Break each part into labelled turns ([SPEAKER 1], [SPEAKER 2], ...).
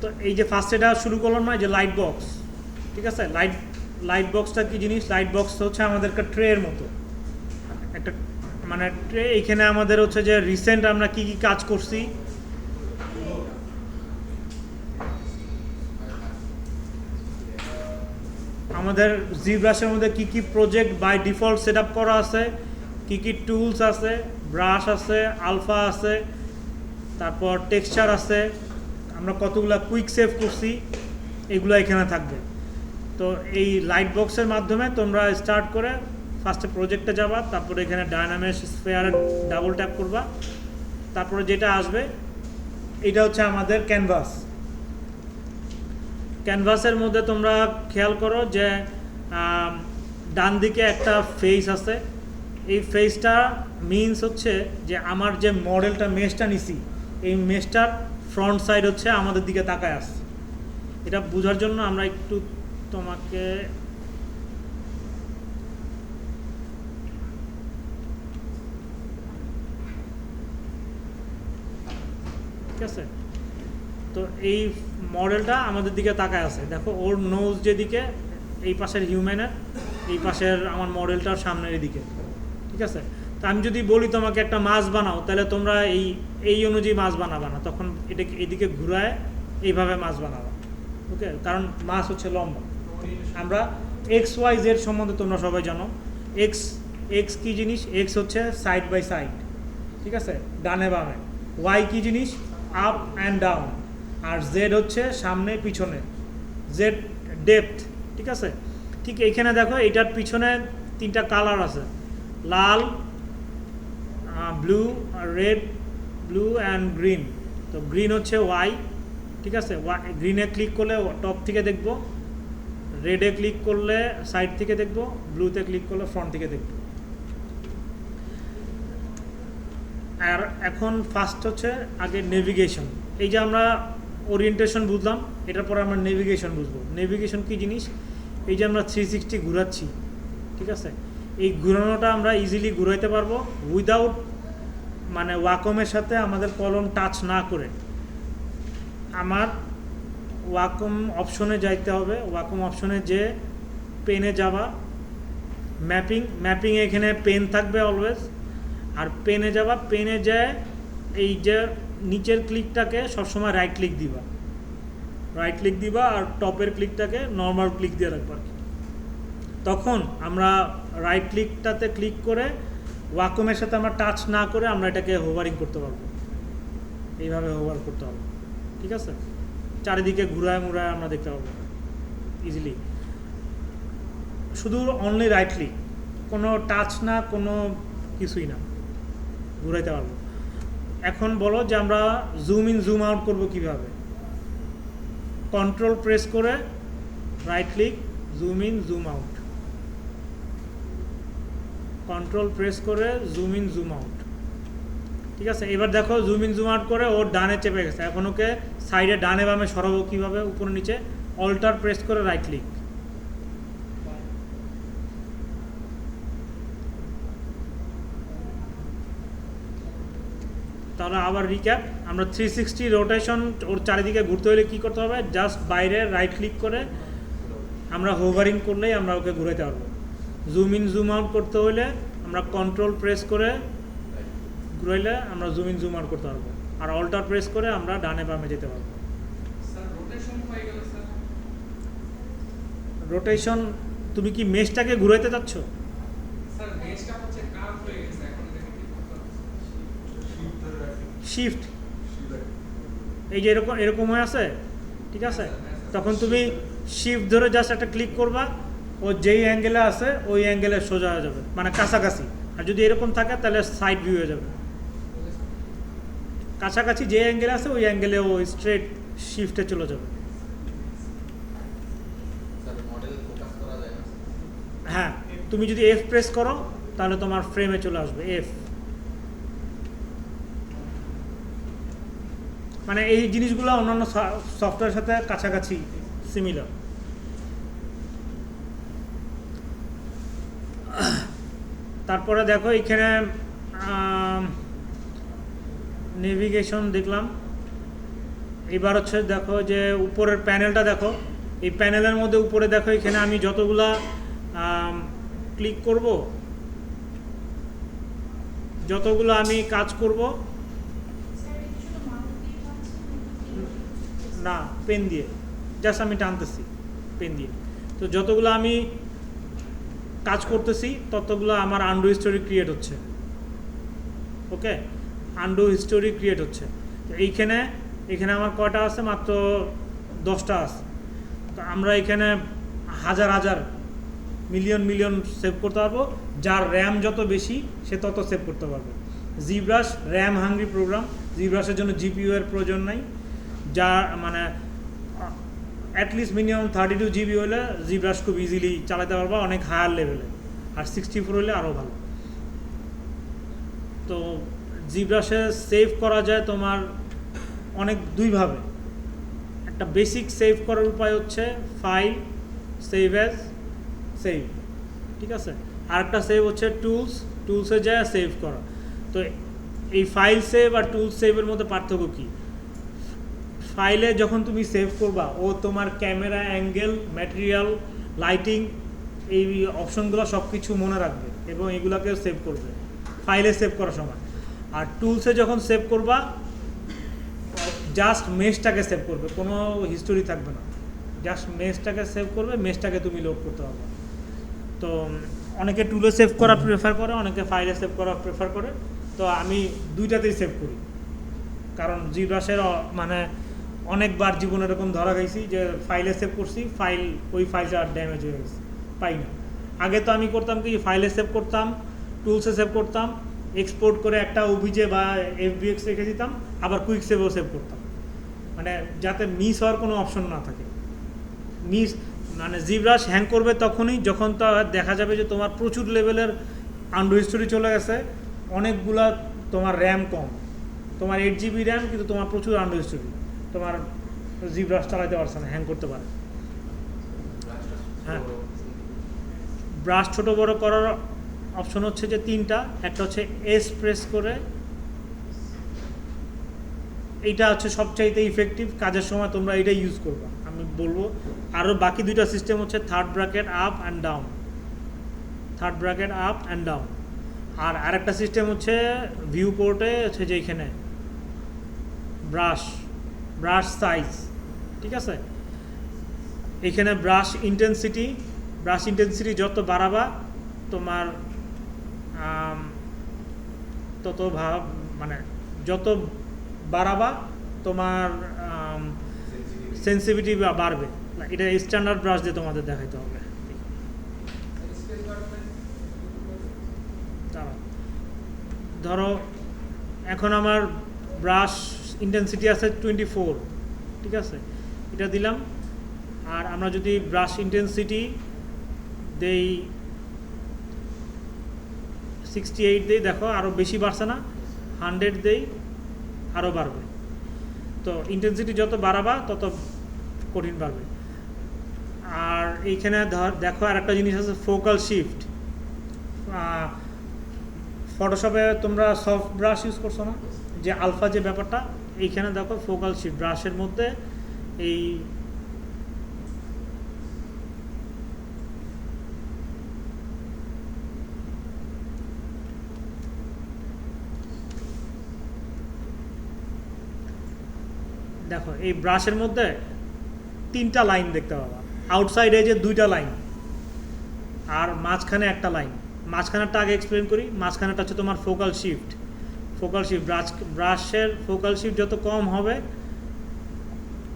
[SPEAKER 1] তো এই যে ফার্স্ট এটা শুরু করলাম না, যে লাইট বক্স, ঠিক আছে। লাইট বক্সটা কি জিনিস? লাইট বক্স হচ্ছে আমাদের একটা ট্রের মতো একটা, মানে ট্রে। এইখানে আমাদের হচ্ছে যে রিসেন্ট আমরা কি কি কাজ করছি, আমাদের জিব্রাশের মধ্যে কি কি project by default set up করা আছে, কি কি টুলস আছে, ব্রাশ আছে, আলফা আছে, তারপর টেক্সচার আছে, আমরা কতগুলো কুইক সেভ করছি, এগুলো এখানে থাকবে। তো এই লাইট বক্সের মাধ্যমে তোমরা স্টার্ট করে ফার্স্টে প্রজেক্টে যাবা, তারপরে এখানে ডায়নামিক স্ফিয়ারে ডাবল ট্যাপ করবা, তারপরে যেটা আসবে এটা হচ্ছে আমাদের ক্যানভাস। ক্যানভাসের মধ্যে তোমরা খেয়াল করো যে ডান দিকে একটা ফেস আছে। এই ফেসটা মিনস হচ্ছে যে আমার যে মডেলটা মেশটা নিছি, এই মেশটার ফ্রন্ট সাইড হচ্ছে আমাদের দিকে তাকায় আসছে। এটা বোঝার জন্য আমরা একটু তোমাকে ঠিক আছে। তো এই মডেলটা আমাদের দিকে তাকায় আছে, দেখো ওর নোজ যেদিকে, এই পাশের হিউম্যানের, এই পাশের আমার মডেলটার সামনের দিকে, ঠিক আছে। তো আমি যদি বলি তোমাকে একটা মাছ বানাও, তাহলে তোমরা এই অনুযায়ী মাছ বানাবা না, তখন এটাকে এদিকে ঘুরায় এইভাবে মাছ বানাবা, ওকে। কারণ মাছ হচ্ছে লম্বা। আমরা এক্স ওয়াই জেড সম্বন্ধে তোমরা সবাই জানো। এক্স কী জিনিস? এক্স হচ্ছে সাইড বাই সাইড, ঠিক আছে, ডানে বামে। ওয়াই কী জিনিস? Up and down. আর জেড হচ্ছে সামনে পিছনে, জেড ডেপথ, ঠিক আছে। ঠিক এইখানে দেখো এটার পিছনে তিনটা কালার আছে, লাল, blue, red, blue and green. তো গ্রিন হচ্ছে ওয়াই, ঠিক আছে। গ্রিনে ক্লিক করলে টপ থেকে দেখবো, রেডে ক্লিক করলে সাইড থেকে দেখবো, ব্লুতে ক্লিক করলে ফ্রন্ট থেকে দেখবো। আর এখন ফার্স্ট হচ্ছে আগে নেভিগেশন। এই যে আমরা ওরিয়েন্টেশন বুঝলাম, এটার পরে আমরা নেভিগেশন বুঝবো। নেভিগেশন কী জিনিস? এই যে আমরা 360 ঘুরাচ্ছি, ঠিক আছে, এই ঘুরানোটা আমরা ইজিলি ঘুরাইতে পারবো উইদাউট, মানে ওয়াকমের সাথে আমাদের কলম টাচ না করে। আমার ওয়াকম অপশনে যাইতে হবে, ওয়াকম অপশনে যে পেনে যাবা, ম্যাপিং এখানে পেন থাকবে অলওয়েজ। আর পেনে যাবা, পেনে যায় এই যে নিচের ক্লিকটাকে সবসময় রাইট ক্লিক দিবা, আর টপের ক্লিকটাকে নর্মাল ক্লিক দিয়ে রাখবা। তখন আমরা রাইট ক্লিকটাতে ক্লিক করে ওয়াকমের সাথে আমরা টাচ না করে আমরা এটাকে হোভারিং করতে পারবো, এইভাবে হোভার করতে পারবো, ঠিক আছে। চারিদিকে ঘুরায় মুড়ায় আমরা দেখতে পাবো ইজিলি, শুধু অনলি রাইট ক্লিক, কোনো টাচ না, কোনো কিছুই না, ঘুরাইতে পারবো। এখন বলো যে আমরা জুম ইন জুম আউট করবো কিভাবে? কন্ট্রোল প্রেস করে right click, zoom in zoom out, control press করে জুম ইন জুম আউট, ঠিক আছে। এবার দেখো জুম ইন জুম আউট করে ওর ডানে চেপে গেছে। এখন ওকে সাইডে ডানে বামে সরাবো কীভাবে? উপরে নিচে অল্টার প্রেস করে রাইট ক্লিক, তাহলে আবার রিক্যাপ। আমরা 360 রোটেশন ওর চারিদিকে ঘুরতে হলে কী করতে হবে? জাস্ট বাইরে রাইট ক্লিক করে আমরা হোভারিং করলেই আমরা ওকে ঘুরাইতে পারবো। জুম ইন জুম আউট করতে হলে আমরা কন্ট্রোল প্রেস করে ঘুরাইলে আমরা জুম ইন জুম আউট করতে পারবো, আর অল্টার প্রেস করে আমরা ডানে বামে যেতে পারবো। রোটেশন তুমি কি মেশটাকে ঘুরাইতে চাচ্ছ? শিফট, এই যে এরকম হয়ে আছে, ঠিক আছে। তখন তুমি শিফট ধরে জাস্ট একটা ক্লিক করবা, ও যেই অ্যাঙ্গেলে আছে ওই অ্যাঙ্গেলে সোজা হয়ে যাবে, মানে কাছাকাছি। আর যদি এরকম থাকে তাহলে সাইড ভিউ হয়ে যাবে। কাছাকাছি যে অ্যাঙ্গেলে আছে ওই অ্যাঙ্গেলে ও স্ট্রেট শিফটে চলে যাবে। হ্যাঁ, তুমি যদি এফ প্রেস করো তাহলে তোমার ফ্রেমে চলে আসবে এফ। মানে এই জিনিসগুলো অন্যান্য সফটওয়্যারের সাথে কাছাকাছি সিমিলার। তারপরে দেখো এখানে নেভিগেশন দেখলাম, এবার হচ্ছে দেখো যে উপরের প্যানেলটা দেখো, এই প্যানেলের মধ্যে উপরে দেখো এখানে আমি যতগুলা ক্লিক করব, যতগুলো আমি কাজ করব, না পেন দিয়ে জাস্ট আমি টানতেছি পেন দিয়ে, তো যতগুলো আমি কাজ করতেছি ততগুলো আমার আন্ডু হিস্টোরি ক্রিয়েট হচ্ছে। ওকে, আন্ডু হিস্টোরি ক্রিয়েট হচ্ছে। তো এইখানে এখানে আমার কয়টা আছে? মাত্র 10টা আছে। তো আমরা এখানে হাজার হাজার মিলিয়ন মিলিয়ন সেভ করতে পারবো। যার র্যাম যত বেশি সে তত সেভ করতে পারবে। জিব্রাশ র্যাম হাঙ্গ্রি প্রোগ্রাম, জিব্রাশের জন্য জিপিইউ এর প্রয়োজন নাই। যা মানে অ্যাটলিস্ট মিনিমাম 32 জিবি হলে জিব্রাশ খুব ইজিলি চালাতে পারবা, অনেক হায়ার লেভেলে। আর 64 হলে আরও ভালো। তো জিব্রাশে সেভ করা যায় তোমার অনেক দুইভাবে। একটা বেসিক সেভ করার উপায় হচ্ছে ফাইল, সেভ অ্যাজ, সেভ, ঠিক আছে। আরেকটা সেভ হচ্ছে টুলস, টুলসে যায় সেভ করা। তো এই ফাইল সেভ আর টুলস সেভের মধ্যে পার্থক্য কী? ফাইলে যখন তুমি সেভ করবা ও তোমার ক্যামেরা অ্যাঙ্গেল, ম্যাটেরিয়াল, লাইটিং, এই অপশনগুলো সব কিছু মনে রাখবে এবং এগুলোকেও সেভ করবে ফাইলে সেভ করার সময়। আর টুলসে যখন সেভ করবা জাস্ট মেশটাকে সেভ করবে, কোনো হিস্টোরি থাকবে না, জাস্ট মেশটাকে সেভ করবে, মেশটাকে তুমি লোড করতে পারবে। তো অনেকে টুলে সেভ করা প্রেফার করে, অনেকে ফাইলে সেভ করা প্রেফার করে। তো আমি দুইটাতেই সেভ করি, কারণ জিব্রাশের মানে অনেকবার জীবনে এরকম ধরা গেছি যে ফাইলে সেভ করছি, ওই ফাইলটা ড্যামেজ হয়ে গেছে, পাই না। আগে তো আমি করতাম কি, ফাইলে সেভ করতাম, টুলসে সেভ করতাম, এক্সপোর্ট করে একটা ওবিজে বা এফবিএক্স রেখে দিতাম, আবার কুইক সেভও সেভ করতাম, মানে যাতে মিস হওয়ার কোনো অপশন না থাকে। মানে জিব্রাশ হ্যাং করবে তখনই যখন তো দেখা যাবে যে তোমার প্রচুর লেভেলের আন্ডু হিস্টোরি চলে গেছে, অনেকগুলা তোমার র্যাম কম, তোমার 8 জিবি র্যাম কিন্তু তোমার প্রচুর আন্ডু হিস্টোরি, তোমার জিব্রাশ চালাতে পারছে না, হ্যাং করতে পারে। হ্যাঁ, ব্রাশ ছোট বড় করার অপশন হচ্ছে যে 3টা। একটা হচ্ছে এস প্রেস করে, এইটা হচ্ছে সবচাইতে ইফেক্টিভ, কাজের সময় তোমরা এইটাই ইউজ করবা আমি বলবো। আরও বাকি দুইটা সিস্টেম হচ্ছে third bracket up and down, third bracket up and down. আর আরেকটা সিস্টেম হচ্ছে ভিউ পোর্টে হচ্ছে যে এইখানে ব্রাশ সাইজ, ঠিক আছে। এখানে ব্রাশ ইন্টেন্সিটি যত বাড়াবা তোমার তত মানে যত বাড়াবা তোমার সেন্সিটিভিটি বাড়বে। এটা স্ট্যান্ডার্ড ব্রাশ দিয়ে তোমাদের দেখাইতে হবে। ধরো এখন আমার ব্রাশ ইন্টেন্সিটি আছে 24, ঠিক আছে, এটা দিলাম। আর আমরা যদি ব্রাশ ইন্টেন্সিটি দেই 68 দেই, দেখো আরও বেশি বাড়ছে না, 100 দেই আরও বাড়বে। তো ইন্টেন্সিটি যত বাড়াবা তত কঠিন বাড়বে। আর এইখানে দেখো আর একটা জিনিস আছে ফোকাল শিফট। ফটোশপে তোমরা সফট ব্রাশ ইউজ করছো না, যে আলফা যে ব্যাপারটা, এইখানে দেখো ফোকাল শিফট ব্রাশের মধ্যে এই দেখো এই ব্রাশের মধ্যে 3টা লাইন দেখতে পাবা, আউটসাইড এজে 2টা লাইন আর মাঝখানে একটা লাইন। মাঝখানেরটা আগে এক্সপ্লেন করি। মাঝখানেরটা হচ্ছে তোমার ফোকাল শিফট। ব্রাশের ফোকাল শিফট যত কম হবে,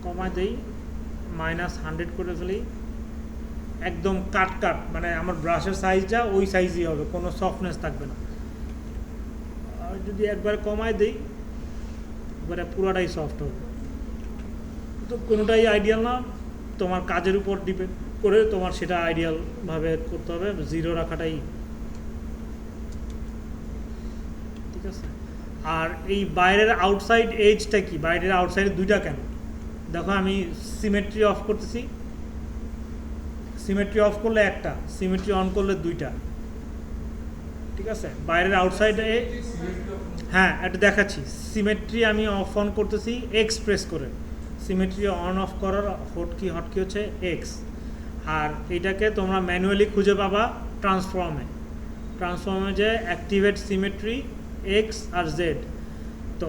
[SPEAKER 1] কমায় দেই -100 করে ফেলি, একদম কাট মানে আমার ব্রাশের সাইজটা ওই সাইজই হবে, কোনো সফটনেস থাকবে না। আর যদি একবার কমায় দেই একবারে পুরোটাই সফট হবে। তো কোনোটাই আইডিয়াল না, তোমার কাজের উপর ডিপেন্ড করে তোমার সেটা আইডিয়ালভাবে করতে হবে, 0 রাখাটাই ঠিক আছে। আর এই বাইরের আউটসাইড এজটা কি, বাইরের আউটসাইডে 2টা কেন? দেখো আমি সিমেট্রি অফ করতেছি, সিমেট্রি অফ করলে একটা, সিমেট্রি অন করলে 2টা, ঠিক আছে। বাইরের আউটসাইডে হ্যাঁ এটা দেখাচ্ছি, সিমেট্রি আমি অফ অন করতেছি এক্স প্রেস করে, সিমেট্রি অন অফ করার হটকি হচ্ছে এক্স। আর এটাকে তোমরা ম্যানুয়ালি খুঁজে পাবা ট্রান্সফর্মে যে অ্যাক্টিভেট সিমেট্রি এক্স আর জেড। তো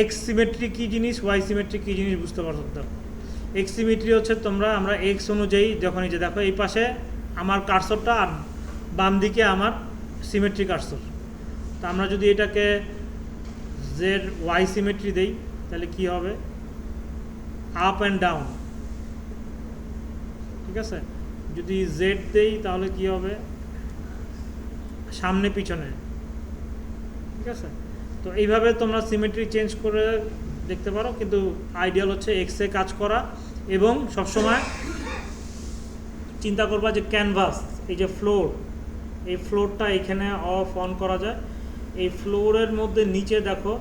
[SPEAKER 1] এক্স সিমেট্রি কী জিনিস, ওয়াই সিমেট্রি কী জিনিস বুঝতে পারছো তো? এক্স সিমেট্রি হচ্ছে আমরা এক্স অনুযায়ী যখন এই যে দেখো এই পাশে আমার কার্সরটা আর বাম দিকে আমার সিমেট্রি কার্সর। তো আমরা যদি এটাকে জেড ওয়াই সিমেট্রি দেই তাহলে কি হবে, আপ অ্যান্ড ডাউন, ঠিক আছে। যদি জেড দেই তাহলে কি হবে, সামনে পিছনে, ঠিক আছে। তো এইভাবে তোমরা সিমেট্রি চেঞ্জ করে দেখতে পারো, কিন্তু আইডিয়াল হচ্ছে এক্সে কাজ করা। এবং সবসময় চিন্তা করবা যে ক্যানভাস, এই যে ফ্লোর, এই ফ্লোরটা এখানে অফ অন করা যায়। এই ফ্লোরের মধ্যে নিচে দেখো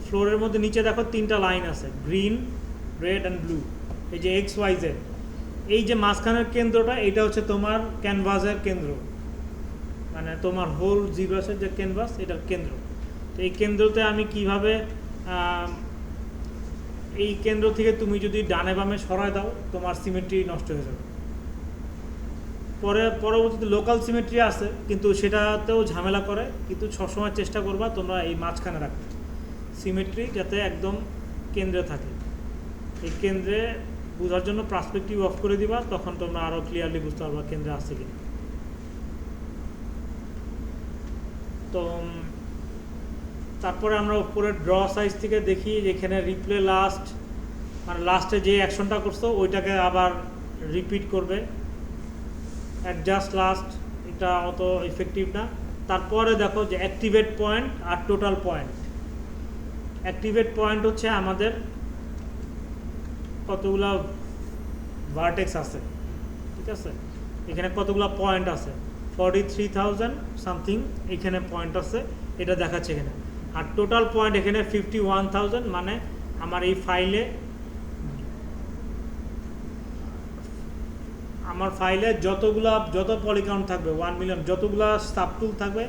[SPEAKER 1] ফ্লোরের মধ্যে নিচে দেখো তিনটা লাইন আছে, গ্রিন, রেড অ্যান্ড ব্লু। এই যে এক্স ওয়াই জেড, এই যে মাঝখানের কেন্দ্রটা এটা হচ্ছে তোমার ক্যানভাসের কেন্দ্র, মানে তোমার হোল জিব্রাসের যে ক্যানভাস এটার কেন্দ্র। তো এই কেন্দ্রতে আমি কিভাবে, এই কেন্দ্র থেকে তুমি যদি ডানে বামে সরায় দাও তোমার সিমেট্রি নষ্ট হয়ে যাবে। পরবর্তীতে লোকাল সিমেট্রি আছে, কিন্তু সেটাতেও ঝামেলা করে, কিন্তু সবসময় চেষ্টা করবা তোমরা এই মাঝখানে রাখতে সিমেট্রি, যাতে একদম কেন্দ্রে থাকে। এই কেন্দ্রে বোঝার জন্য পার্সপেক্টিভ অফ করে দিবা, তখন তোমরা আরও ক্লিয়ারলি বুঝতে পারবা কেন্দ্রে আসছে কিনা। তো তারপরে আমরা উপরে ড্র সাইজ থেকে দেখি যেখানে রিপ্লে লাস্ট, মানে লাস্টে যে অ্যাকশনটা করছো ওইটাকে আবার রিপিট করবে। অ্যাডজাস্ট লাস্ট, এটা অত ইফেক্টিভ না। তারপরে দেখো যে অ্যাক্টিভেট পয়েন্ট আর টোটাল পয়েন্ট। অ্যাক্টিভেট পয়েন্ট হচ্ছে আমাদের কতগুলা ভার্টেক্স আছে, ঠিক আছে, এখানে কতগুলো পয়েন্ট আছে, 43,000 সামথিং এখানে পয়েন্ট আছে, এটা দেখাচ্ছে এখানে। আর টোটাল পয়েন্ট এখানে 51,000, মানে আমার এই ফাইলে, যত পলিকাউন্ট থাকবে 1 মিলিয়ন, যতগুলা সাবটুল থাকবে,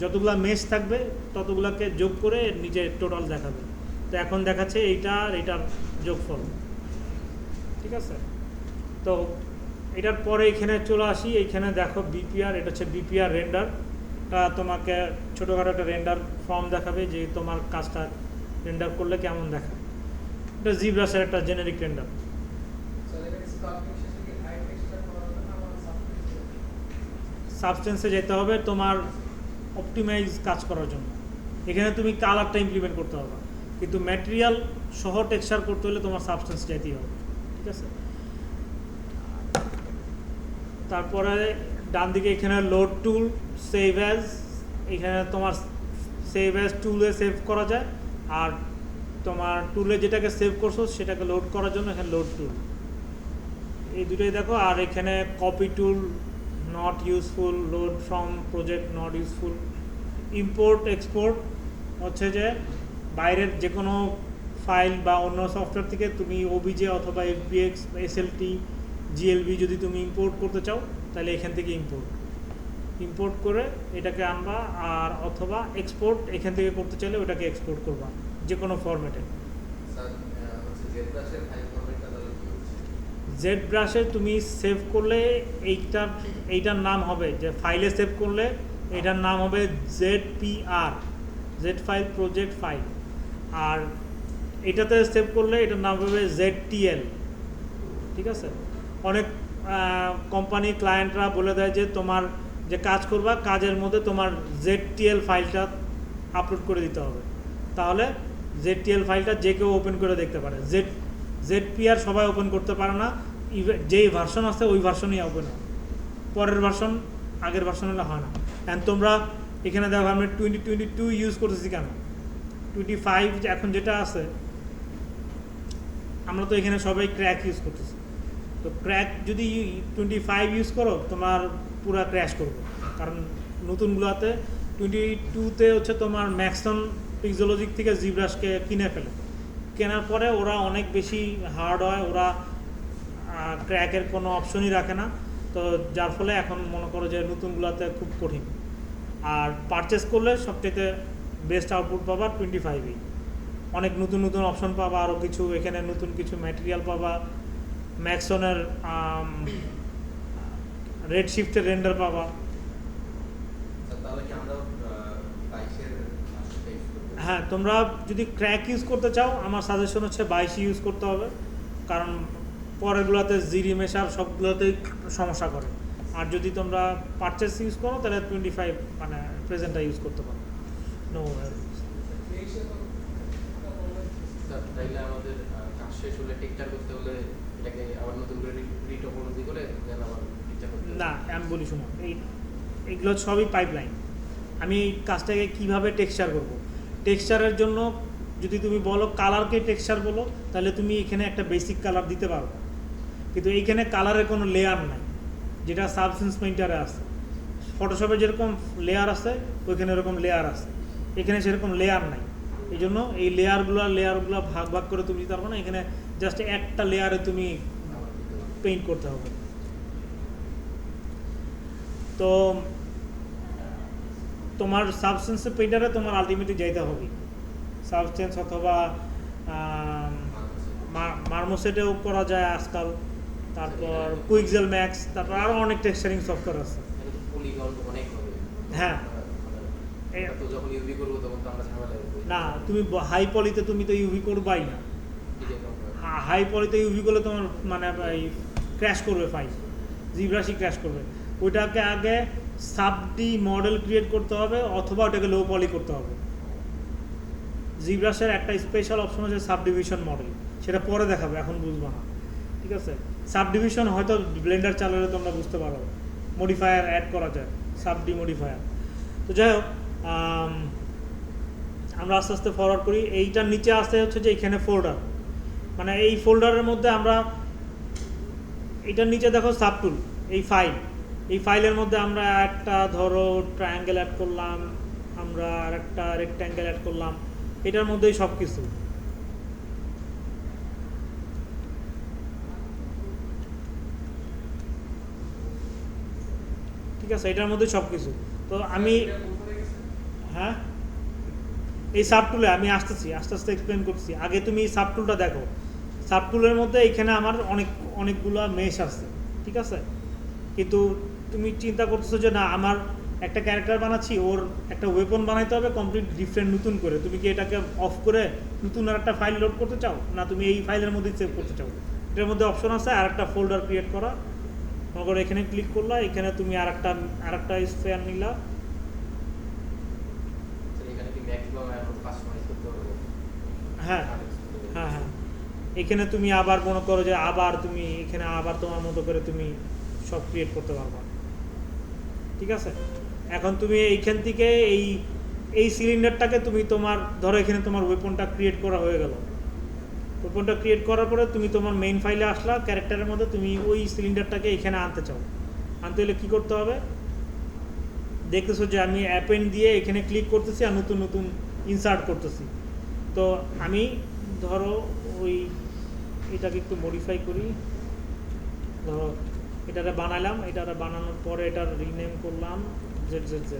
[SPEAKER 1] যতগুলা মেশ থাকবে, ততগুলাকে যোগ করে নিচে টোটাল দেখাবে। তো এখন দেখাচ্ছে এইটার যোগফল, ঠিক আছে। তো এটার পরে এখানে চলে আসি, এইখানে দেখো বিপিআর, এটা হচ্ছে বিপিআর রেন্ডার। এটা তোমাকে ছোটোখাটো একটা রেন্ডার ফর্ম দেখাবে যে তোমার কাজটা রেন্ডার করলে কেমন দেখাবে। এটা জিব্রাসের একটা জেনেরিক রেন্ডার। সাবস্টেন্সে যেতে হবে তোমার অপটিমাইজ কাজ করার জন্য। এখানে তুমি কালারটা ইমপ্লিমেন্ট করতে হবে, কিন্তু ম্যাটেরিয়াল সহ টেক্সচার করতে হলে তোমার সাবস্টেন্স যেতেই হবে, ঠিক আছে। তারপরে ডান দিকে এখানে লোড টুল, সেভ অ্যাজ, এখানে তোমার সেভ অ্যাজ টুলে সেভ করা যায়, আর তোমার টুলে যেটাকে সেভ করছো সেটাকে লোড করার জন্য এখানে লোড টুল, এই দুটোই দেখো। আর এখানে copy tool, not useful, load from project not useful. Import export হচ্ছে যে বাইরের যে কোনো ফাইল বা অন্য সফটওয়্যার থেকে তুমি ওবিজে অথবা এফবিএক্স, এসএলটি, জিএলবি যদি তুমি ইম্পোর্ট করতে চাও তাহলে এখান থেকে ইম্পোর্ট করে এটাকে আনবা, আর অথবা এক্সপোর্ট এখান থেকে করতে চাইলে ওটাকে এক্সপোর্ট করবা যে কোনো ফরম্যাটে। জেড ব্রাশে তুমি সেভ করলে এইটার নাম হবে, যে ফাইলে সেভ করলে এটার নাম হবে ZPR, Z file project file. আর এটাতে সেভ করলে এটার নাম হবে ZTL, ঠিক আছে। অনেক কোম্পানি ক্লায়েন্টরা বলে দেয় যে তোমার যে কাজ করবা কাজের মধ্যে তোমার ZTL ফাইলটা আপলোড করে দিতে হবে, তাহলে ZTL ফাইলটা যে কেউ ওপেন করে দেখতে পারে। ZPR সবাই ওপেন করতে পারে না, যেই ভার্সন আছে ওই ভার্সনই ওপেন হয়, পরের ভার্সন আগের ভার্সন হলে হয় না। অ্যান্ড তোমরা এখানে দেখো আমরা 2022 ইউজ করতেছি কেন, 25 এখন যেটা আছে, আমরা তো এখানে সবাই ক্র্যাক ইউজ করতেছি। তো ক্র্যাক যদি 25 ইউজ করো তোমার পুরা ক্র্যাশ করবে, কারণ নতুনগুলোতে 22তে হচ্ছে তোমার ম্যাক্সন পিক্সোলজিক থেকে জিব্রাসকে কিনে ফেলে, কেনার পরে ওরা অনেক বেশি হার্ড হয়, ওরা ক্র্যাকের কোনো অপশনই রাখে না। তো যার ফলে এখন মনে করো যে নতুনগুলোতে খুব কঠিন। আর পারচেস করলে সবচেয়ে বেস্ট আউটপুট পাবা 25-ই। অনেক নতুন নতুন অপশন পাবা, আরও কিছু এখানে নতুন কিছু ম্যাটেরিয়াল পাবা, ম্যাক্সনের রেড শিফটের রেন্ডার পাবা। হ্যাঁ, তোমরা যদি ক্র্যাক ইউজ করতে চাও আমার সাজেশন হচ্ছে 22 ইউজ করতে হবে, কারণ পরেরগুলোতে জিরি মেশার সবগুলোতেই সমস্যা করে। আর যদি তোমরা পারচেস ইউজ করো তাহলে 25 মানে প্রেজেন্টটা ইউজ করতে পারো। নো,
[SPEAKER 2] তাইলে আমাদের কাজ শেষ হলে টেকচার করতে হলে এটাকে আবার নতুন করে রিটোপোলজি করে দেন আবার টেকচার করতে
[SPEAKER 1] না, আমি বলি শোনো, এইগুলো সবই পাইপলাইন। আমি এই কাজটাকে কীভাবে টেক্সচার করব, টেক্সচারের জন্য যদি তুমি বলো কালারকে টেক্সচার বলো, তাহলে তুমি এখানে একটা বেসিক কালার দিতে পারো, কিন্তু এইখানে কালারের কোনো লেয়ার নাই, যেটা সাবস্টেন্স পেইন্টারে আছে। ফটোশপে যেরকম লেয়ার আছে ওইখানে এরকম লেয়ার আছে, এখানে সেরকম লেয়ার নাই। এই জন্য এই লেয়ারগুলো ভাগ ভাগ করে তুমি দিতে পারবো না, এখানে জাস্ট একটা লেয়ারে তুমি পেইন্ট করতে হবে। তো তোমার সাবস্টেন্স পেইন্টারে তোমার আলটিমেটলি যাইতে হবে, সাবস্টেন্স অথবা মার্মোসেটেও করা যায় আজকাল, তারপর কুইকজেল ম্যাক্স, তারপর আরও অনেক টেক্সচারিং সফটওয়্যার আছে। হ্যাঁ,
[SPEAKER 2] তো যখন ইউভি করব তখন তো আমরা ঝামেলা করব
[SPEAKER 1] না, তুমি হাই পলিতে তুমি তো ইউভি করবাই না। হাই পলিতে ইউভি করলে তোমার মানে ক্র্যাশ করবে, ফাইল জিব্রাশই ক্র্যাশ করবে। ওইটাকে আগে সাবডি মডেল ক্রিয়েট করতে হবে অথবা ওটাকে লো পলি করতে হবে। জিব্রাশের একটা স্পেশাল অপশন আছে সাবডিভিশন মডেল, সেটা পরে দেখাবে, এখন বুঝবো না, ঠিক আছে। সাবডিভিশন হয়তো ব্লেন্ডার চালালে তোমরা বুঝতে পারো, মডিফায়ার অ্যাড করা যায়, সাবডি মডিফায়ার। তো যাই হোক, আমরা আস্তে আস্তে ফরওয়ার্ড করি। এইটার নিচে আসতে হচ্ছে যে এখানে ফোল্ডার, মানে এই ফোল্ডারের মধ্যে আমরা, এটার নিচে দেখো সাবটুল, এই ফাইলের মধ্যে আমরা একটা ধরো ট্রায়াঙ্গেল অ্যাড করলাম, আমরা আর একটা রেক্ট্যাঙ্গেল অ্যাড করলাম, এটার মধ্যেই সব কিছু। ঠিক আছে, এটার মধ্যে সব কিছু। তো আমি হ্যাঁ, এই সাবটুলে আমি আস্তে আস্তে এক্সপ্লেন করছি। আগে তুমি সাবটুলটা দেখো, সাবটুলের মধ্যে এখানে আমার অনেকগুলো মেশ আছে, ঠিক আছে। কিন্তু তুমি চিন্তা করতেছো যে না, আমার একটা ক্যারেক্টার বানাচ্ছি, ওর একটা ওয়েপন বানাইতে হবে কমপ্লিট ডিফারেন্ট নতুন করে। তুমি কি এটাকে অফ করে নতুন আর একটা ফাইল লোড করতে চাও, না তুমি এই ফাইলের মধ্যেই সেভ করতে চাও? এটার মধ্যে অপশন আছে আর একটা ফোল্ডার ক্রিয়েট করা। মনে করো এখানে ক্লিক করলা, এখানে তুমি আর একটা স্পেয়ার নিলা। হ্যাঁ হ্যাঁ হ্যাঁ, এখানে তুমি আবার মনে করো যে আবার তুমি এখানে আবার তোমার মতো করে তুমি সব ক্রিয়েট করতে পারবা, ঠিক আছে। এখন তুমি এইখান থেকে এই সিলিন্ডারটাকে তুমি তোমার ধরো এখানে তোমার ওয়েপনটা ক্রিয়েট করা হয়ে গেল। ওয়েপনটা ক্রিয়েট করার পরে তুমি তোমার মেইন ফাইলে আসলা, ক্যারেক্টারের মধ্যে তুমি ওই সিলিন্ডারটাকে এখানে আনতে চাও। আনতে হলে কী করতে হবে, দেখতেছো যে আমি অ্যাপেন্ড দিয়ে এখানে ক্লিক করতেছি আর নতুন নতুন ইনসার্ট করতেছি। তো আমি ধরো এটাকে একটু মডিফাই করি, ধরো এটাকে বানালাম, এটাকে বানানোর পরে এটার রিনেম করলাম ZZZ।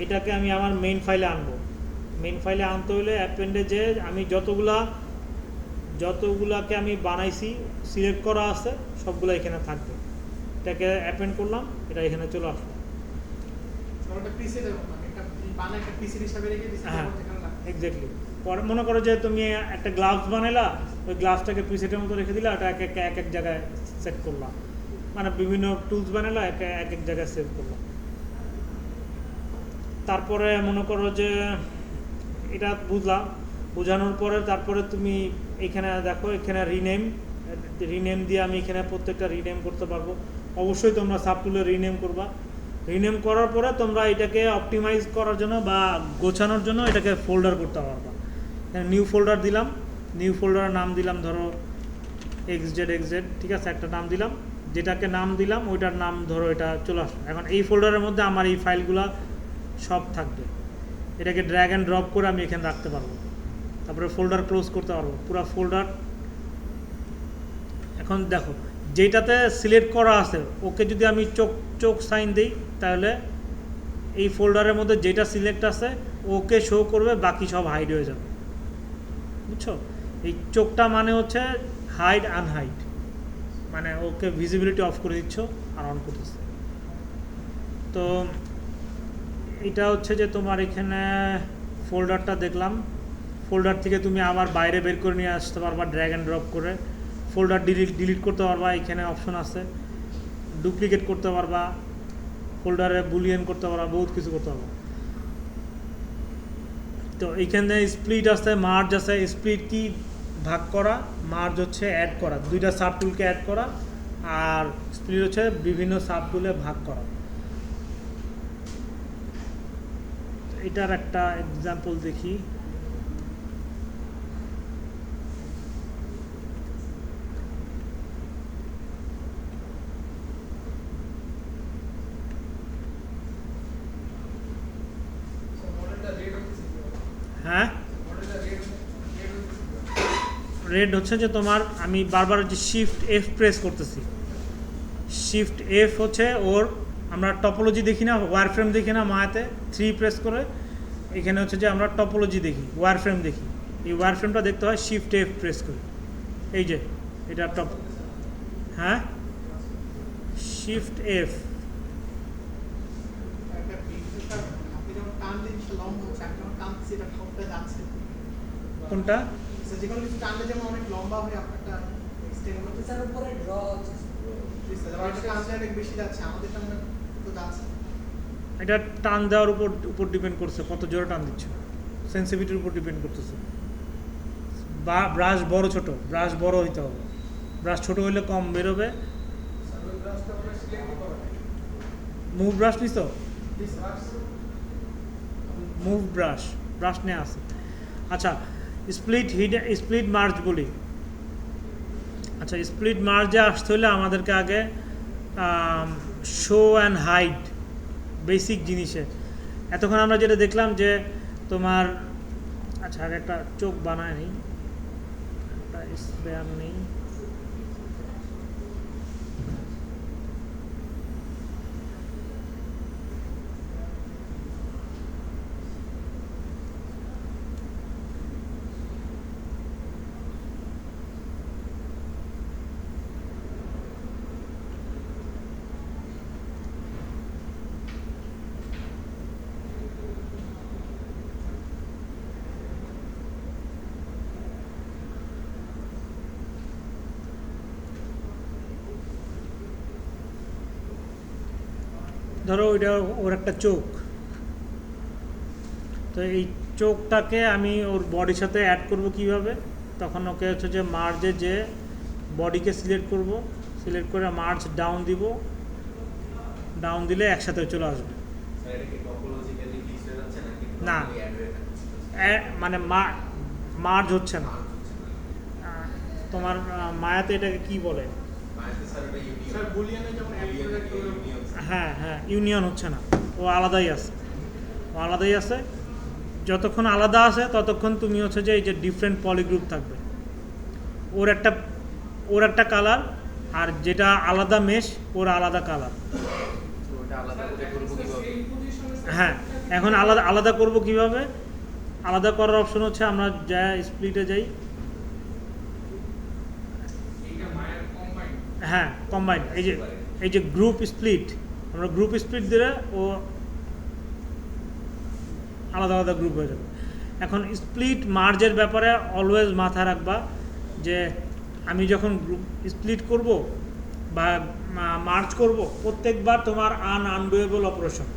[SPEAKER 1] এটাকে আমি আমার মেইন ফাইলে আনবো। মেইন ফাইলে আনতে হলে অ্যাপেন্ডে যে আমি যতগুলাকে আমি বানাইছি সিলেক্ট করা আছে সবগুলো এখানে থাকবে। এটাকে অ্যাপেন্ড করলাম, এটা এখানে চলে আসলো। হ্যাঁ, এক্স্যাক্টলি। পরে মনে করো যে তুমি একটা গ্লাভস বানাইলা, ওই গ্লাভসটাকে প্রিসেটের মতো রেখে দিলা, ওটা এক এক জায়গায় সেট করলাম, মানে বিভিন্ন টুলস বানাইলা, এক এক জায়গায় সেভ করলাম। তারপরে মনে করো যে এটা বোঝানোর পরে তারপরে তুমি এখানে দেখো, এখানে রিনেম দিয়ে আমি এখানে প্রত্যেকটা রিনেম করতে পারবো। অবশ্যই তোমরা সাবটুলে রিনেম করবা। রিনেম করার পরে তোমরা এটাকে অপটিমাইজ করার জন্য বা গোছানোর জন্য এটাকে ফোল্ডার করতে পারবা। নিউ ফোল্ডার দিলাম, নিউ ফোল্ডারের নাম দিলাম ধরো XZ, ঠিক আছে, একটা নাম দিলাম, যেটাকে নাম দিলাম ওইটার নাম ধরো এটা চলে আসলো। এখন এই ফোল্ডারের মধ্যে আমার এই ফাইলগুলো সব থাকবে। এটাকে ড্র্যাগ অ্যান্ড ড্রপ করে আমি এখানে রাখতে পারবো। তারপরে ফোল্ডার ক্লোজ করতে পারবো, পুরো ফোল্ডার। এখন দেখো যেটাতে সিলেক্ট করা আছে ওকে যদি আমি চোখ চোখ সাইন দিই তাহলে এই ফোল্ডারের মধ্যে যেটা সিলেক্ট আছে ওকে শো করবে, বাকি সব হাইড হয়ে যাবে। বুঝছো? এই চোখটা মানে হচ্ছে হাইড আনহাইড, মানে ওকে ভিজিবিলিটি অফ করে দিচ্ছ আর অন করতেছে। তো এটা হচ্ছে যে তোমার এখানে ফোল্ডারটা দেখলাম, ফোল্ডার থেকে তুমি আবার বাইরে বের করে নিয়ে আসতে পারবা ড্র্যাগ অ্যান্ড ড্রপ করে, ফোল্ডার ডিলিট করতে পারবা, এখানে অপশন আছে, ডুপ্লিকেট করতে পারবা, ফোল্ডারে বুলিয়ান করতে পারবা, বহুত কিছু করতে পারবা। তো এইখানে স্প্লিট আছে, মার্জ আছে। স্প্লিট কি? ভাগ করা। মার্জ হচ্ছে অ্যাড করা, দুইটা সাব টুলকে অ্যাড করা। আর স্প্লিট হচ্ছে বিভিন্ন সাব টুলে ভাগ করা। এটার একটা এক্সাম্পল দেখি। হ্যাঁ, রেড হচ্ছে যে তোমার, আমি বারবার হচ্ছে শিফট এফ প্রেস করতেছি। শিফট এফ হচ্ছে ওর, আমরা টপোলজি দেখি না, ওয়ার ফ্রেম দেখি না মায়াতে, 3 প্রেস করে এখানে হচ্ছে যে আমরা টপোলজি দেখি, ওয়ার ফ্রেম দেখি। এই ওয়ার ফ্রেমটা দেখতে হয় শিফট এফ প্রেস করে। এই যে এটা টপ, হ্যাঁ শিফট এফ। কোনটা?
[SPEAKER 3] যেকোনো কিছু টানলে যেমন অনেক লম্বা হয়ে আপনারটা এক্সটেন্ড করতে
[SPEAKER 4] তার উপরে ড্র হচ্ছে
[SPEAKER 3] টানলে অনেক বেশি যাচ্ছে, আমাদেরটা মনে তো যাচ্ছে।
[SPEAKER 1] এটা টান দেওয়ার উপর ডিপেন্ড করছে, কত জোরে টান দিচ্ছে, সেন্সিটিভিটির উপর ডিপেন্ড করতেছে। বা ব্রাশ বড় ছোট, ব্রাশ বড় হইতে হবে, ব্রাশ ছোট হইলে কম বেরোবে। মুভ ব্রাশ নিস, মুভ ব্রাশ, ব্রাশ নিয়ে আসে। আচ্ছা, স্প্লিট স্প্লিট মার্জ বলি। আচ্ছা, স্প্লিট মার্জে আসতে হলে আমাদেরকে আগে শো অ্যান্ড হাইড, বেসিক জিনিসে। এতক্ষণ আমরা যেটা দেখলাম যে তোমার, আচ্ছা আগে একটা চোখ বানায় নিই, একটা স্প্রেয়ার নেই। ধরো ওইটা ওর একটা চোখ, তো এই চোখটাকে আমি ওর বডির সাথে অ্যাড করব কিভাবে? তখন ওকে হচ্ছে যে মার্জে যে বডিকে সিলেক্ট করব, সিলেক্ট করে মার্জ ডাউন দিব, ডাউন দিলে একসাথে চলে আসবে। না, মানে মার্জ হচ্ছে না তোমার মায়াতে। এটাকে কি বলে?
[SPEAKER 3] স্যার বুলিয়ানে যেমন অ্যাড করে রাখতে হবে।
[SPEAKER 1] হ্যাঁ হ্যাঁ, ইউনিয়ন হচ্ছে না, ও আলাদাই আছে, ও আলাদাই আছে। যতক্ষণ আলাদা আছে ততক্ষণ তুমি হচ্ছে যে এই যে ডিফারেন্ট পলিগ্রুপ থাকবে, ওর একটা কালার, আর যেটা আলাদা মেশ ওর আলাদা কালার। হ্যাঁ, এখন আলাদা করব কিভাবে? আলাদা করার অপশন হচ্ছে, আমরা যা স্প্লিটে যাই, হ্যাঁ কম্বাইন, এই যে গ্রুপ স্প্লিট, আমরা গ্রুপ স্প্লিট দিলে ও আলাদা আলাদা গ্রুপ হয়ে যাবে। এখন স্প্লিট মার্জের ব্যাপারে অলওয়েজ মাথায় রাখবা যে আমি যখন গ্রুপ স্প্লিট করব বা মার্জ করব, প্রত্যেকবার তোমার আনডুয়েবল অপারেশন,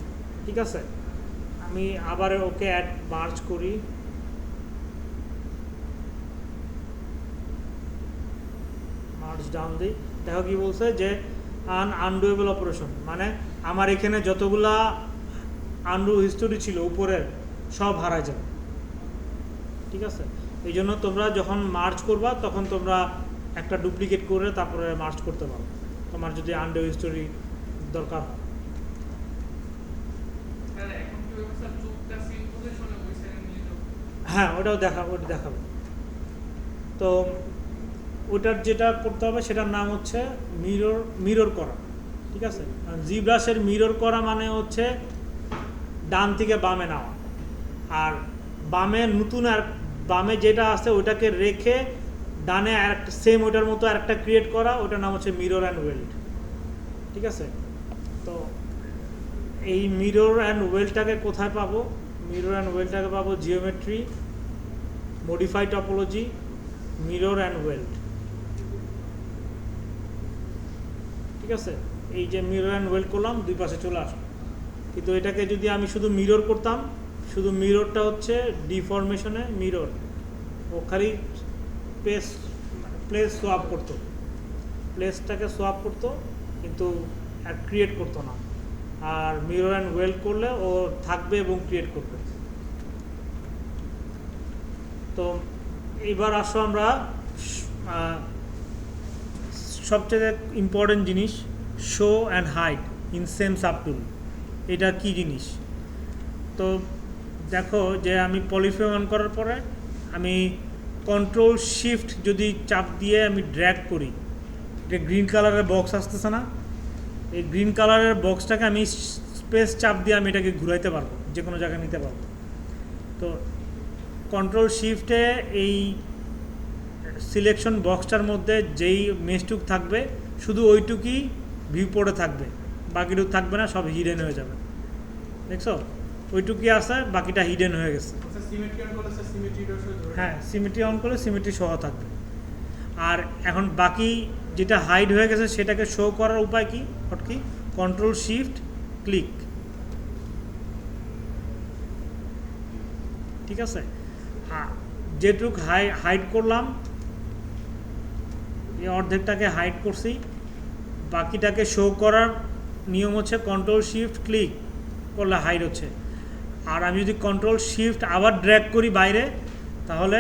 [SPEAKER 1] ঠিক আছে? আমি আবার ওকে অ্যাড মার্জ করি, মার্জ ডাউন দিই, দেখো কি বলছে যে আনডুয়েবল অপারেশন, মানে আমার এখানে যতগুলা আনডু হিস্টোরি ছিল উপরের সব হারা যাবে, ঠিক আছে? এই জন্য তোমরা যখন মার্চ করবা তখন তোমরা একটা ডুপ্লিকেট করে তারপরে মার্চ করতে পারো, তোমার যদি আনডু হিস্টোরি দরকার হয়। হ্যাঁ, ওটা দেখাবো। তো ওটার যেটা করতে হবে সেটার নাম হচ্ছে মিরর করা, ঠিক আছে। জিব্রাশের মিরর করা মানে হচ্ছে ডান থেকে বামে নেওয়া, আর বামে নতুন আর বামে যেটা আছে ওটাকে রেখে ডানে আর একটা সেম ওটার মতো আরেকটা ক্রিয়েট করা, ওটার নাম হচ্ছে মিরর অ্যান্ড ওয়েল্ড, ঠিক আছে। তো এই মিরর অ্যান্ড ওয়েলটাকে কোথায় পাবো? মিরর অ্যান্ড ওয়েলটাকে পাবো geometry, modify topology, mirror and weld, ঠিক আছে। এই যে মিরর অ্যান্ড ওয়েল্ড করলাম, দুই পাশে চলে আসলো। কিন্তু এটাকে যদি আমি শুধু মিরর করতাম, শুধু মিররটা হচ্ছে ডিফরমেশনে মিরর, ও খালি প্লেস সোয়াপ করতো, প্লেসটাকে সোয়াপ করতো কিন্তু আর ক্রিয়েট করতো না। আর মিরর অ্যান্ড ওয়েল্ড করলে ও থাকবে এবং ক্রিয়েট করবে। তো এবার আসো আমরা সবচেয়ে ইম্পর্টেন্ট জিনিস, show and hide in same subtool. এটা কি জিনিস? তো দেখো যে আমি পলিফ্রেম অন করার পরে আমি কন্ট্রোল শিফট যদি চাপ দিয়ে আমি ড্র্যাগ করি, এটা গ্রিন কালারের বক্স আসতেছে না, এই গ্রিন কালারের বক্সটাকে আমি স্পেস চাপ দিয়ে আমি এটাকে ঘুরাইতে পারবো, যে কোনো জায়গায় নিতে পারবো। তো কন্ট্রোল শিফটে এই সিলেকশন বক্সটার মধ্যে যেই মেশটুক থাকবে শুধু ওইটুকুই ভিউপোর্টে থাকবে, বাকিটুক থাকবে না, সব হিডেন হয়ে যাবে। দেখছো ওইটুকুই আছে, বাকিটা হিডেন হয়ে গেছে।
[SPEAKER 3] সিমেট্রি অন করলে স্যার সিমেট্রিটা শুধু ধরে
[SPEAKER 1] হ্যাঁ, সিমেট্রি অন করলে সিমেট্রি সহ থাকবে। আর এখন বাকি যেটা হাইড হয়ে গেছে সেটাকে শো করার উপায় কি? হটকি কন্ট্রোল শিফট ক্লিক, ঠিক আছে। যেটুক হাইড করলাম, এই অর্ধেকটাকে হাইড করছি, বাকিটাকে শো করার নিয়ম হচ্ছে কন্ট্রোল শিফট ক্লিক করলে হাইড হচ্ছে। আর আমি যদি কন্ট্রোল শিফট আবার ড্র্যাগ করি বাইরে, তাহলে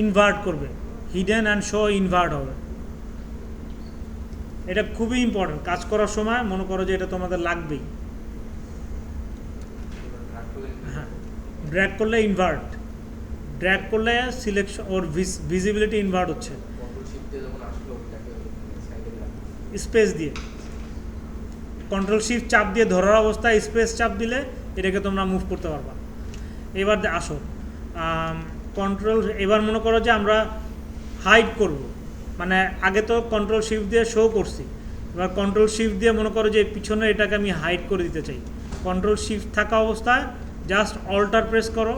[SPEAKER 1] ইনভার্ট করবে, হিডেন অ্যান্ড শো ইনভার্ট হবে। এটা খুবই ইম্পর্টেন্ট, কাজ করার সময় মনে করো যে এটা তোমাদের লাগবেই। হ্যাঁ, ড্র্যাগ করলে ইনভার্ট, ড্র্যাগ করলে সিলেকশন ওর ভিজিবিলিটি ইনভার্ট হচ্ছে স্পেস দিয়ে। কন্ট্রোল শিফট চাপ দিয়ে ধরার অবস্থায় স্পেস চাপ দিলে এটাকে তোমরা মুভ করতে পারবা। এবার আসো কন্ট্রোল, এবার মনে করো যে আমরা হাইড করব, মানে আগে তো কন্ট্রোল শিফট দিয়ে শো করছি, এবার কন্ট্রোল শিফট দিয়ে মনে করো যে পিছনে এটাকে আমি হাইড করে দিতে চাই। কন্ট্রোল শিফট থাকা অবস্থায় জাস্ট অল্টার প্রেস করো,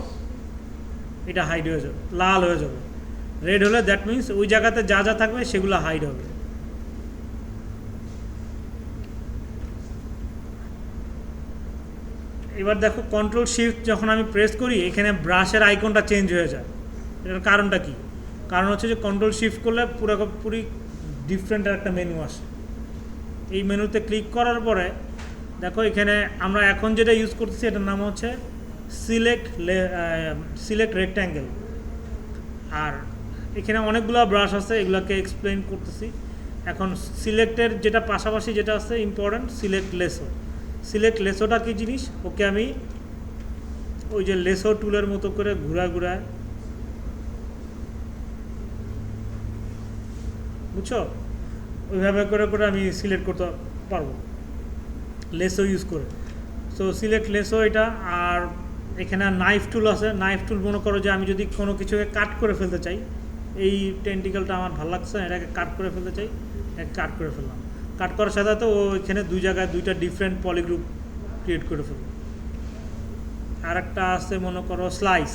[SPEAKER 1] এটা হাইড হয়ে যাবে, লাল হয়ে যাবে। রেড হলে দ্যাট মিনস ওই জায়গাতে যা যা থাকবে সেগুলো হাইড হবে। এবার দেখো কন্ট্রোল শিফট যখন আমি প্রেস করি এখানে ব্রাশের আইকনটা চেঞ্জ হয়ে যায়। এটার কারণটা কি? কারণ হচ্ছে যে কন্ট্রোল শিফট করলে পুরোপুরি ডিফারেন্ট একটা মেনু আসে। এই মেনুতে ক্লিক করার পরে দেখো এখানে আমরা এখন যেটা ইউজ করতেছি এটার নাম হচ্ছে সিলেক্ট রেক্ট্যাঙ্গেল। আর এখানে অনেকগুলো ব্রাশ আছে, এগুলোকে এক্সপ্লেন করতেছি। এখন সিলেক্টের যেটা পাশাপাশি যেটা আছে ইম্পর্টেন্ট, সিলেক্ট লেসো। সিলেক্ট লেসোটা কী জিনিস? ওকে আমি ওই যে লেসো টুলের মতো করে ঘুরায়, বুঝছো, ওইভাবে করে আমি সিলেক্ট করতে পারবো লেসো ইউজ করে। সো সিলেক্ট লেসো এটা। আর এখানে নাইফ টুল আছে, নাইফ টুল মনে করো যে আমি যদি কোনো কিছুকে কাট করে ফেলতে চাই, এই টেন্টিকেলটা আমার ভালো লাগছে, এটাকে কাট করে ফেলতে চাই, এটাকে কাট করে ফেললাম। কাট করার সাথে সাথে ও এখানে দুই জায়গায় দুইটা ডিফারেন্ট পলিগ্রুপ ক্রিয়েট করে ফেলবে। আর একটা আছে মনে করো স্লাইস।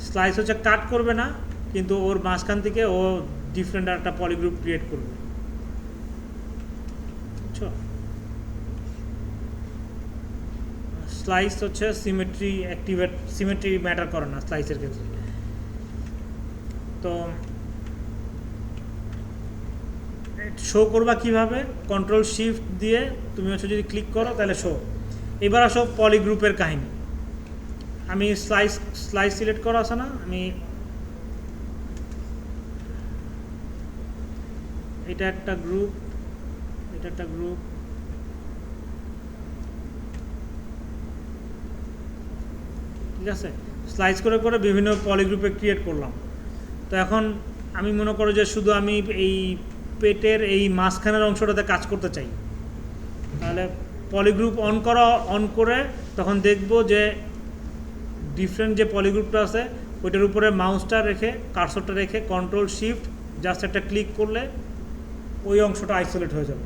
[SPEAKER 1] স্লাইস হচ্ছে কাট করবে না, কিন্তু ওর মাঝখান থেকে ও ডিফারেন্ট একটা পলিগ্রুপ ক্রিয়েট করবে, বুঝছো। স্লাইস হচ্ছে সিমেট্রি ম্যাটার করে না স্লাইসের ক্ষেত্রে। তো শো করবা কিভাবে? কন্ট্রোল শিফট দিয়ে তুমি হচ্ছে যদি ক্লিক করো তাহলে শো। এবার আসো পলিগ্রুপের কাহিনী। আমি স্লাইস সিলেক্ট করা আছে না, আমি এটা একটা গ্রুপ, এটা একটা গ্রুপ, ঠিক আছে। স্লাইস করে বিভিন্ন পলিগ্রুপে ক্রিয়েট করলাম। তো এখন আমি মনে করো যে শুধু আমি এই পেটের এই মাঝখানের অংশটাতে কাজ করতে চাই, তাহলে পলিগ্রুপ অন করে তখন দেখব যে ডিফারেন্ট যে পলিগ্রুপটা আছে ওইটার উপরে মাউসটা রেখে কার্সরটা রেখে কন্ট্রোল শিফট জাস্ট একটা ক্লিক করলে ওই অংশটা আইসোলেট হয়ে যাবে,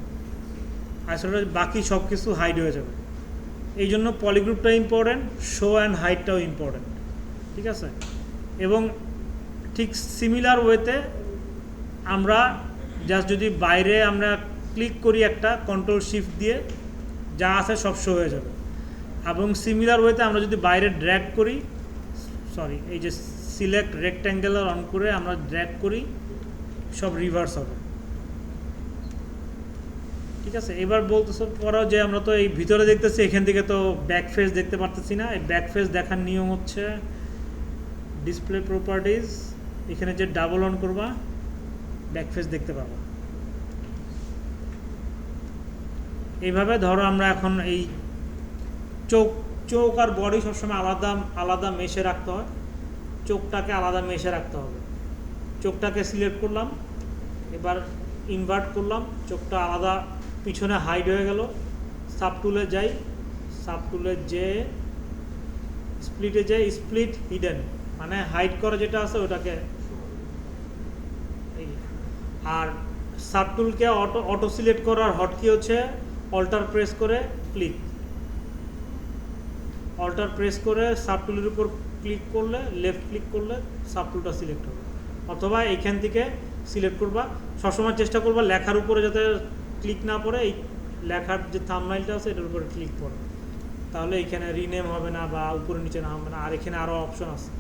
[SPEAKER 1] আইসোলেট বাকি সব কিছু হাইড হয়ে যাবে। এই জন্য পলিগ্রুপটা ইম্পর্টেন্ট, শো অ্যান্ড হাইডটাও ইম্পর্টেন্ট, ঠিক আছে। এবং ঠিক সিমিলার ওয়েতে আমরা জাস্ট যদি বাইরে আমরা ক্লিক করি একটা কন্ট্রোল শিফট দিয়ে যা আছে সব শো হয়ে যাবে। এবং সিমিলার ওয়েতে আমরা যদি বাইরে ড্র্যাগ করি, এই যে সিলেক্ট রেক্ট্যাঙ্গেলার অন করে আমরা ড্র্যাগ করি সব রিভার্স হবে, ঠিক আছে। এবার বলতেছ পরেও যে আমরা তো এই ভিতরে দেখতেছি, এখান থেকে তো ব্যাক ফেস দেখতে পারতেছি না। এই ব্যাক ফেস দেখার নিয়ম হচ্ছে ডিসপ্লে প্রপার্টিজ, এখানে যে ডাবল অন করবা ব্যাক ফেস দেখতে পাবো। এইভাবে ধরো আমরা এখন এই চোখ আর বডি সবসময় আলাদা আলাদা মেশে রাখতে হয়, চোখটাকে আলাদা মেশে রাখতে হবে। চোখটাকে সিলেক্ট করলাম, এবার ইনভার্ট করলাম, চোখটা আলাদা পিছনে হাইড হয়ে গেল। সাবটুলে যাই, সাবটুলে যে স্প্লিটে যাই, স্প্লিট হিডেন মানে হাইড করা যেটা আছে ওটাকে। আর সাবটুলকে অটো সিলেক্ট করার হটকি হচ্ছে অল্টার প্রেস করে ক্লিক, অল্টার প্রেস করে সাবটুলের উপর ক্লিক করলে লেফট ক্লিক করলে সাবটুলটা সিলেক্ট হবে। অথবা এইখান থেকে সিলেক্ট করবা, সবসময় চেষ্টা করবা লেখার উপরে যাতে ক্লিক না পড়ে, এই লেখার যে থাম্বনেইলটা আছে এটার উপরে ক্লিক পড়ে, তাহলে এইখানে রিনেম হবে না বা উপরে নিচে না হবে না। আর এখানে আরও অপশন আছে।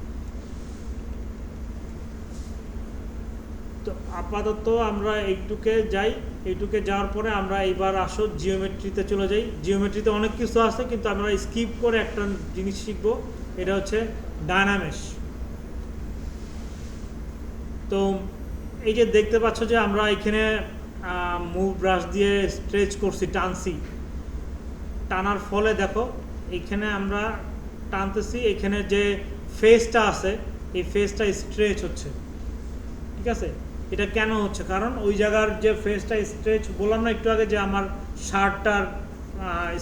[SPEAKER 1] তো আপাতত আমরা এইটুকে যাই, এইটুকে যাওয়ার পরে আমরা এইবার আসো জিওমেট্রিতে চলে যাই। জিওমেট্রিতে অনেক কিছু আছে কিন্তু আমরা স্কিপ করে একটা জিনিস শিখবো, এটা হচ্ছে ডায়নামেশ। তো এই যে দেখতে পাচ্ছ যে আমরা এখানে মুভ ব্রাশ দিয়ে স্ট্রেচ করছি, টানছি, টানার ফলে দেখো এইখানে আমরা টানতেছি, এখানে যে ফেসটা আছে এই ফেসটা স্ট্রেচ হচ্ছে, ঠিক আছে। এটা কেন হচ্ছে? কারণ ওই জায়গার যে ফেসটা স্ট্রেচ, বললাম না একটু আগে যে আমার শার্টটার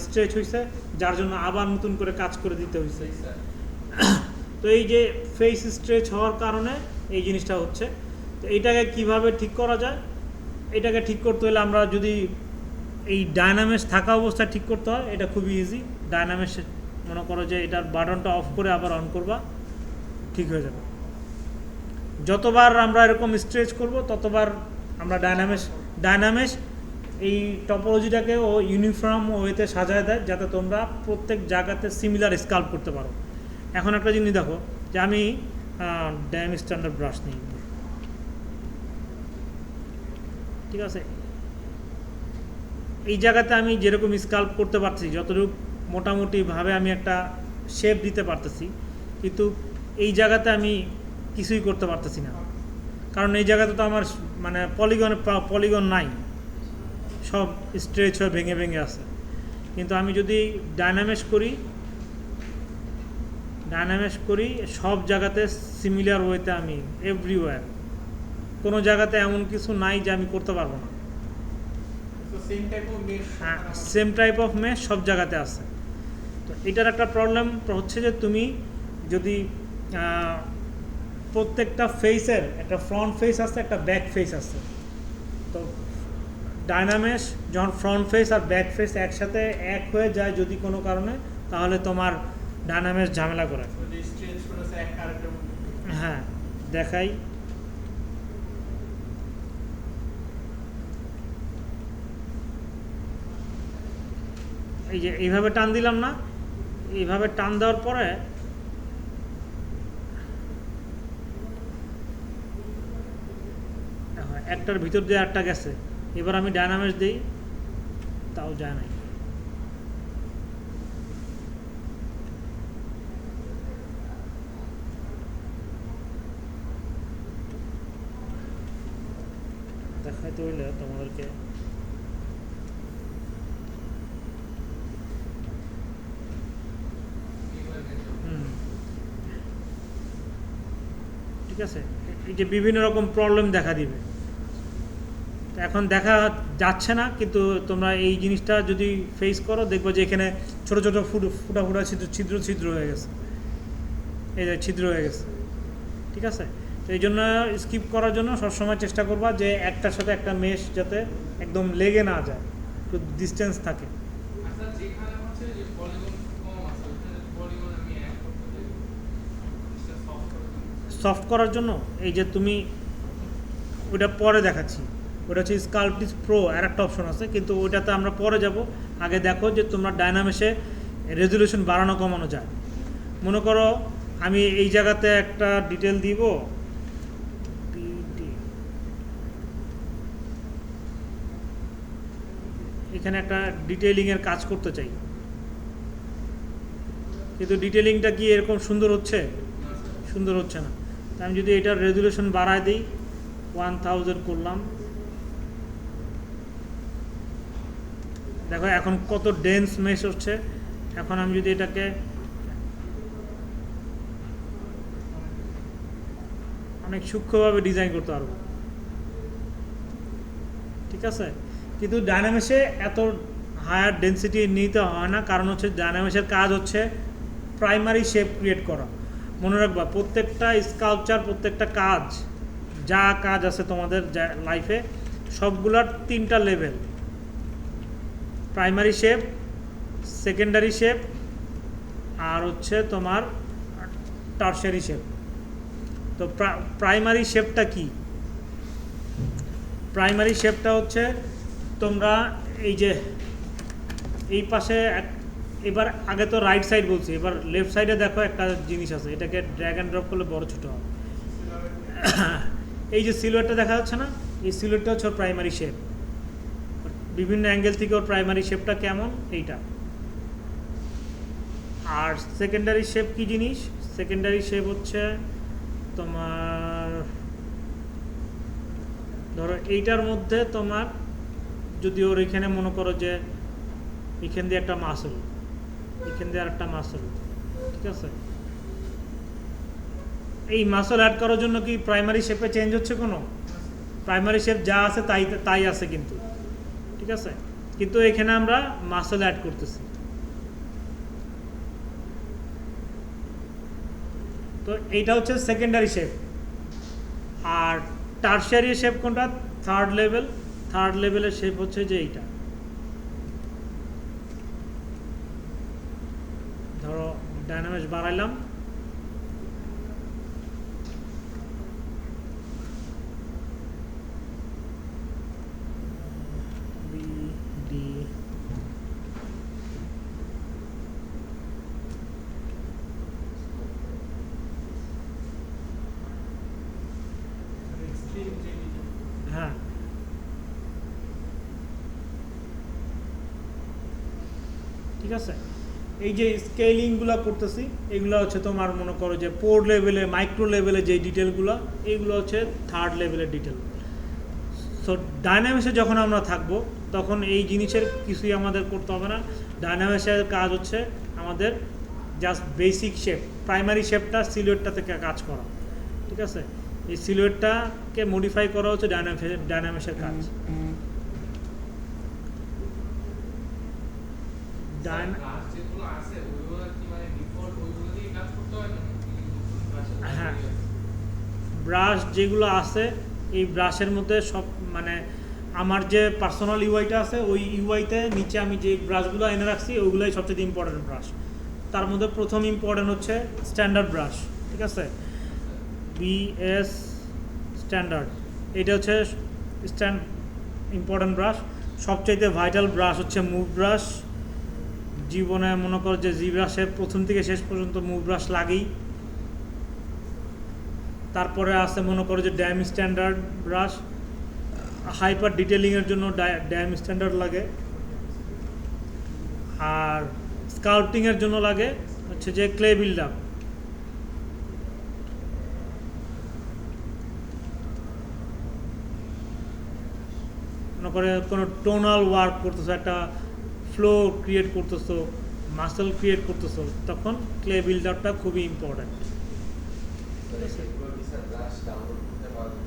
[SPEAKER 1] স্ট্রেচ হয়েছে, যার জন্য আবার নতুন করে কাজ করে দিতে হয়েছে। তো এই যে ফেস স্ট্রেচ হওয়ার কারণে এই জিনিসটা হচ্ছে। তো এইটাকে কিভাবে ঠিক করা যায়? এটাকে ঠিক করতে হলে আমরা যদি এই ডায়নামেশ থাকা অবস্থায় ঠিক করতে হয়, এটা খুবই ইজি। ডায়নামেশ মনে করো যে এটার বাটনটা অফ করে আবার অন করবা, ঠিক হয়ে যাবে। যতবার আমরা এরকম স্ট্রেচ করব ততবার আমরা ডায়নামেশ এই টপোলজিটাকে ও ইউনিফর্ম ওয়েতে সাজায় দেয়, যাতে তোমরা প্রত্যেক জায়গাতে সিমিলার স্কাল্প করতে পারো। এখন একটা জিনিস দেখো যে আমি ড্যাম স্ট্যান্ডার্ড ব্রাশ নিই, ঠিক আছে। এই জায়গাতে আমি যেরকম স্কাল্প করতে পারছি, যতটুকু মোটামুটিভাবে আমি একটা শেপ দিতে পারতেছি, কিন্তু এই জায়গাতে আমি কিছুই করতে পারতেছি না, কারণ এই জায়গাতে তো আমার মানে পলিগন নাই, সব স্ট্রেচ হয়ে ভেঙে ভেঙে আছে। কিন্তু আমি যদি ডায়নামেশ করি সব জায়গাতে সিমিলার ওয়েতে, আমি এভরিওয়্যার, কোনো জায়গাতে এমন কিছু নাই যে আমি করতে পারবো না। সেম টাইপ অফ মেশ সব জায়গাতে আছে। তো এটার একটা প্রবলেম হচ্ছে যে তুমি যদি প্রত্যেকটা ফেসের একটা ফ্রন্ট ফেস আছে, একটা ব্যাক ফেস আছে। তো ডায়নামেশ যখন ফ্রন্ট ফেস আর ব্যাক ফেস একসাথে এক হয়ে যায় যদি কোনো কারণে, তাহলে তোমার ডায়নামেশ ঝামেলা করে। হ্যাঁ, দেখাই। এই যে এইভাবে টান দিলাম না, এইভাবে টান দেওয়ার পরে একটার ভিতর দিয়ে একটা গেছে। এবার আমি ডায়নামেশ দিই, তাও যায় নাই। দেখাইতে হইলে তোমাদেরকে ঠিক আছে, এই যে বিভিন্ন রকম প্রবলেম দেখা দিবে। তো এখন দেখা যাচ্ছে না, কিন্তু তোমরা এই জিনিসটা যদি ফেস করো দেখবো যে এখানে ছোট ছোট ফুটা ফুটা ছিদ্র ছিদ্র হয়ে গেছে, এই যে ছিদ্র হয়ে গেছে। ঠিক আছে, তো এই জন্য স্কিপ করার জন্য সবসময় চেষ্টা করবা যে একটার সাথে একটা মেশ যাতে একদম লেগে না যায়, একটু ডিস্টেন্স থাকে।
[SPEAKER 4] আচ্ছা, যেখানে হচ্ছে যে পলিগন কম আছে ওখানে পলিগন আমি অ্যাড করতে চাই, এটা সফট করার জন্য।
[SPEAKER 1] সফট করার জন্য এই যে তুমি ওটা পরে দেখাচ্ছি, ওটা হচ্ছে স্কাল্পটিস প্রো, আর একটা অপশন আছে, কিন্তু ওইটাতে আমরা পরে যাব। আগে দেখো যে তোমরা ডায়নামিক্সে রেজুলেশন বাড়ানো কমানো যায়। মনে করো আমি এই জায়গাতে একটা ডিটেল দিব, এখানে একটা ডিটেইলিংয়ের কাজ করতে চাই, কিন্তু ডিটেইলিংটা কি এরকম সুন্দর হচ্ছে? সুন্দর হচ্ছে না। তো আমি যদি এটার রেজুলেশন বাড়ায় দিই, 1000 করলাম, দেখো এখন কত ডেন্স মেশ হচ্ছে। এখন আমি যদি এটাকে অনেক সূক্ষ্মভাবে ডিজাইন করতে পারবো। ঠিক আছে, কিন্তু ডায়নামিক্সে এত হায়ার ডেন্সিটি নিতে হয় না, কারণ হচ্ছে ডায়নামিক্সের কাজ হচ্ছে প্রাইমারি শেপ ক্রিয়েট করা। মনে রাখবা প্রত্যেকটা স্কাল্পচার, প্রত্যেকটা কাজ, যা কাজ আছে তোমাদের লাইফে, সবগুলোর 3টা level: primary shape, secondary shape, আর হচ্ছে তোমার টারশারি শেপ। তো প্রাইমারি শেপটা কি? প্রাইমারি শেপটা হচ্ছে তোমরা এই যে এই পাশে এবার আগে তো রাইট সাইড বলছি, এবার লেফট সাইডে দেখো একটা জিনিস আছে, এটাকে ড্র্যাগ অ্যান্ড ড্রপ করলে বড় ছোটো হবে। এই যে সিলুয়েটটা দেখা যাচ্ছে না, এই সিলুয়েটটা হচ্ছে ওর প্রাইমারি শেপ। বিভিন্ন অ্যাঙ্গেল থেকে ওর প্রাইমারি শেপটা কেমন এইটা। আর সেকেন্ডারি শেপ কি জিনিস? সেকেন্ডারি শেপ হচ্ছে তোমার ধরো এইটার মধ্যে তোমার যদি ওর এখানে মনে করো যে এখান দিয়ে একটা মাসল, এখান দিয়ে আর একটা মাসল, ঠিক আছে, এই মাসল অ্যাড করার জন্য কি প্রাইমারি শেপে চেঞ্জ হচ্ছে কোনো? প্রাইমারি শেপ যা আছে তাই আছে কিন্তু, ঠিক আছে, কিন্তু এখানে আমরা মাসল অ্যাড করতেছি। তো এইটা হচ্ছে সেকেন্ডারি শেপ। আর টারশিয়ারি শেপ কোনটা? Third level. থার্ড লেভেলের শেপ হচ্ছে যে এইটা। ধরো ডায়নামিক্স বাড়াইলাম, হ্যাঁ, ঠিক আছে। এই যে স্কেলিংগুলো করতেছি, এগুলো হচ্ছে তোমার মনে করো যে পোর লেভেলে, মাইক্রো লেভেলে যে ডিটেলগুলো, এইগুলো হচ্ছে থার্ড লেভেলের ডিটেল। সো ডায়নামিক্সে যখন আমরা থাকবো তখন এই জিনিসের কিছুই আমাদের করতে হবে না। ডায়নামিক্সের কাজ হচ্ছে আমাদের জাস্ট বেসিক শেপ, প্রাইমারি শেপটা সিলুয়েটটা থেকে কাজ করা, ঠিক আছে। এই সিলুয়েটটাকে মডিফাই করা হচ্ছে ডায়নামিক্সের কাজ। হ্যাঁ, ব্রাশ যেগুলো আছে এই ব্রাশের মধ্যে সব মানে আমার যে পার্সোনাল ইউআইটা আছে ওই ইউআইতে নিচে আমি যে ব্রাশগুলো এনে রাখছি ওইগুলোই সবচেয়ে ইম্পর্টেন্ট ব্রাশ। তার মধ্যে প্রথম ইম্পর্টেন্ট হচ্ছে স্ট্যান্ডার্ড ব্রাশ, ঠিক আছে, বিএস স্ট্যান্ডার্ড। এটা হচ্ছে ইম্পর্টেন্ট ব্রাশ। সবচাইতে ভাইটাল ব্রাশ হচ্ছে মুভ ব্রাশ। জীবনে মনে করো যে জি ব্রাশে প্রথম থেকে শেষ পর্যন্ত মুভ ব্রাশ লাগেই। তারপরে আছে মনে করো যে ড্যাম স্ট্যান্ডার্ড ব্রাশ, হাইপার ডিটেলিংয়ের জন্য ড্যাম স্ট্যান্ডার্ড লাগে। আর স্কাল্পটিংয়ের জন্য লাগে হচ্ছে যে ক্লে বিল্ড আপ। মনে করে কোনো টোনাল ওয়ার্ক করতেছো, একটা ফ্লো ক্রিয়েট করতেছো, মাসল ক্রিয়েট করতেছো, তখন ক্লে বিল্ড আপটা খুবই ইম্পর্ট্যান্ট।
[SPEAKER 2] পাওয়া যাবে?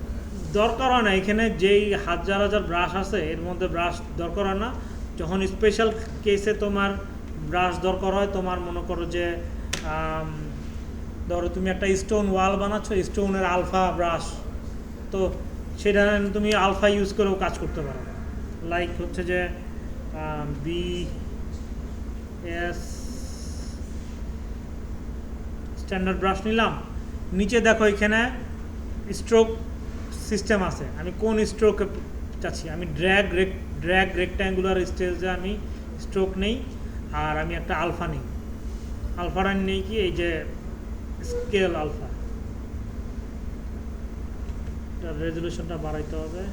[SPEAKER 1] দরকার হয় না, এখানে যেই হাজার হাজার ব্রাশ আছে এর মধ্যে ব্রাশ দরকার হয় না। যখন স্পেশাল কেসে তোমার ব্রাশ দরকার হয়, তোমার মনে করো যে ধরো তুমি একটা স্টোন ওয়াল বানাচ্ছ, স্টোনের আলফা ব্রাশ, তো সেটা তুমি আলফা ইউজ করেও কাজ করতে পারো। লাইক হচ্ছে যে BS স্ট্যান্ডার্ড ব্রাশ নিলাম, নিচে দেখো এখানে স্ট্রোক সিস্টেম আছে, আমি কোন স্ট্রোকে চাচ্ছি, আমি ড্র্যাগ রেক্ট্যাঙ্গুলার স্টেজে আমি স্ট্রোক নেই, আর আমি একটা আলফা নিই। আলফাটা নেই কি এই যে স্কেল আলফা, এটার রেজুলেশনটা বাড়াইতে হবে।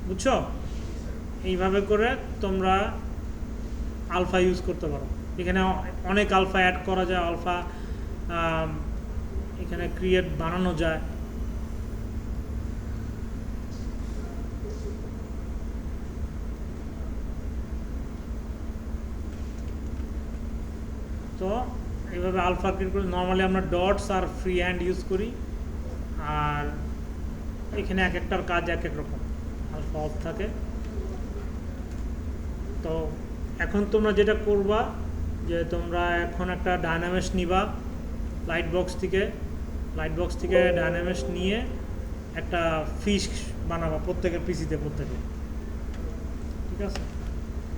[SPEAKER 1] বুঝছো? এইভাবে করে তোমরা আলফা ইউজ করতে পারো। এখানে অনেক আলফা অ্যাড করা যায়, আলফা এখানে ক্রিয়েট বানানো যায়। তো এইভাবে আলফা ক্রিয়েট করে নর্মালি আমরা ডটস আর ফ্রি হ্যান্ড ইউজ করি, আর এখানে এক একটার কাজ এক এক রকম, আলফা অফ থাকে। তো এখন তোমরা যেটা করবা যে তোমরা এখন একটা ডায়নামেশ নিবা লাইট বক্স থেকে ডায়নামেশ নিয়ে একটা ফিশ বানাবা প্রত্যেকের পিসিতে, ঠিক আছে?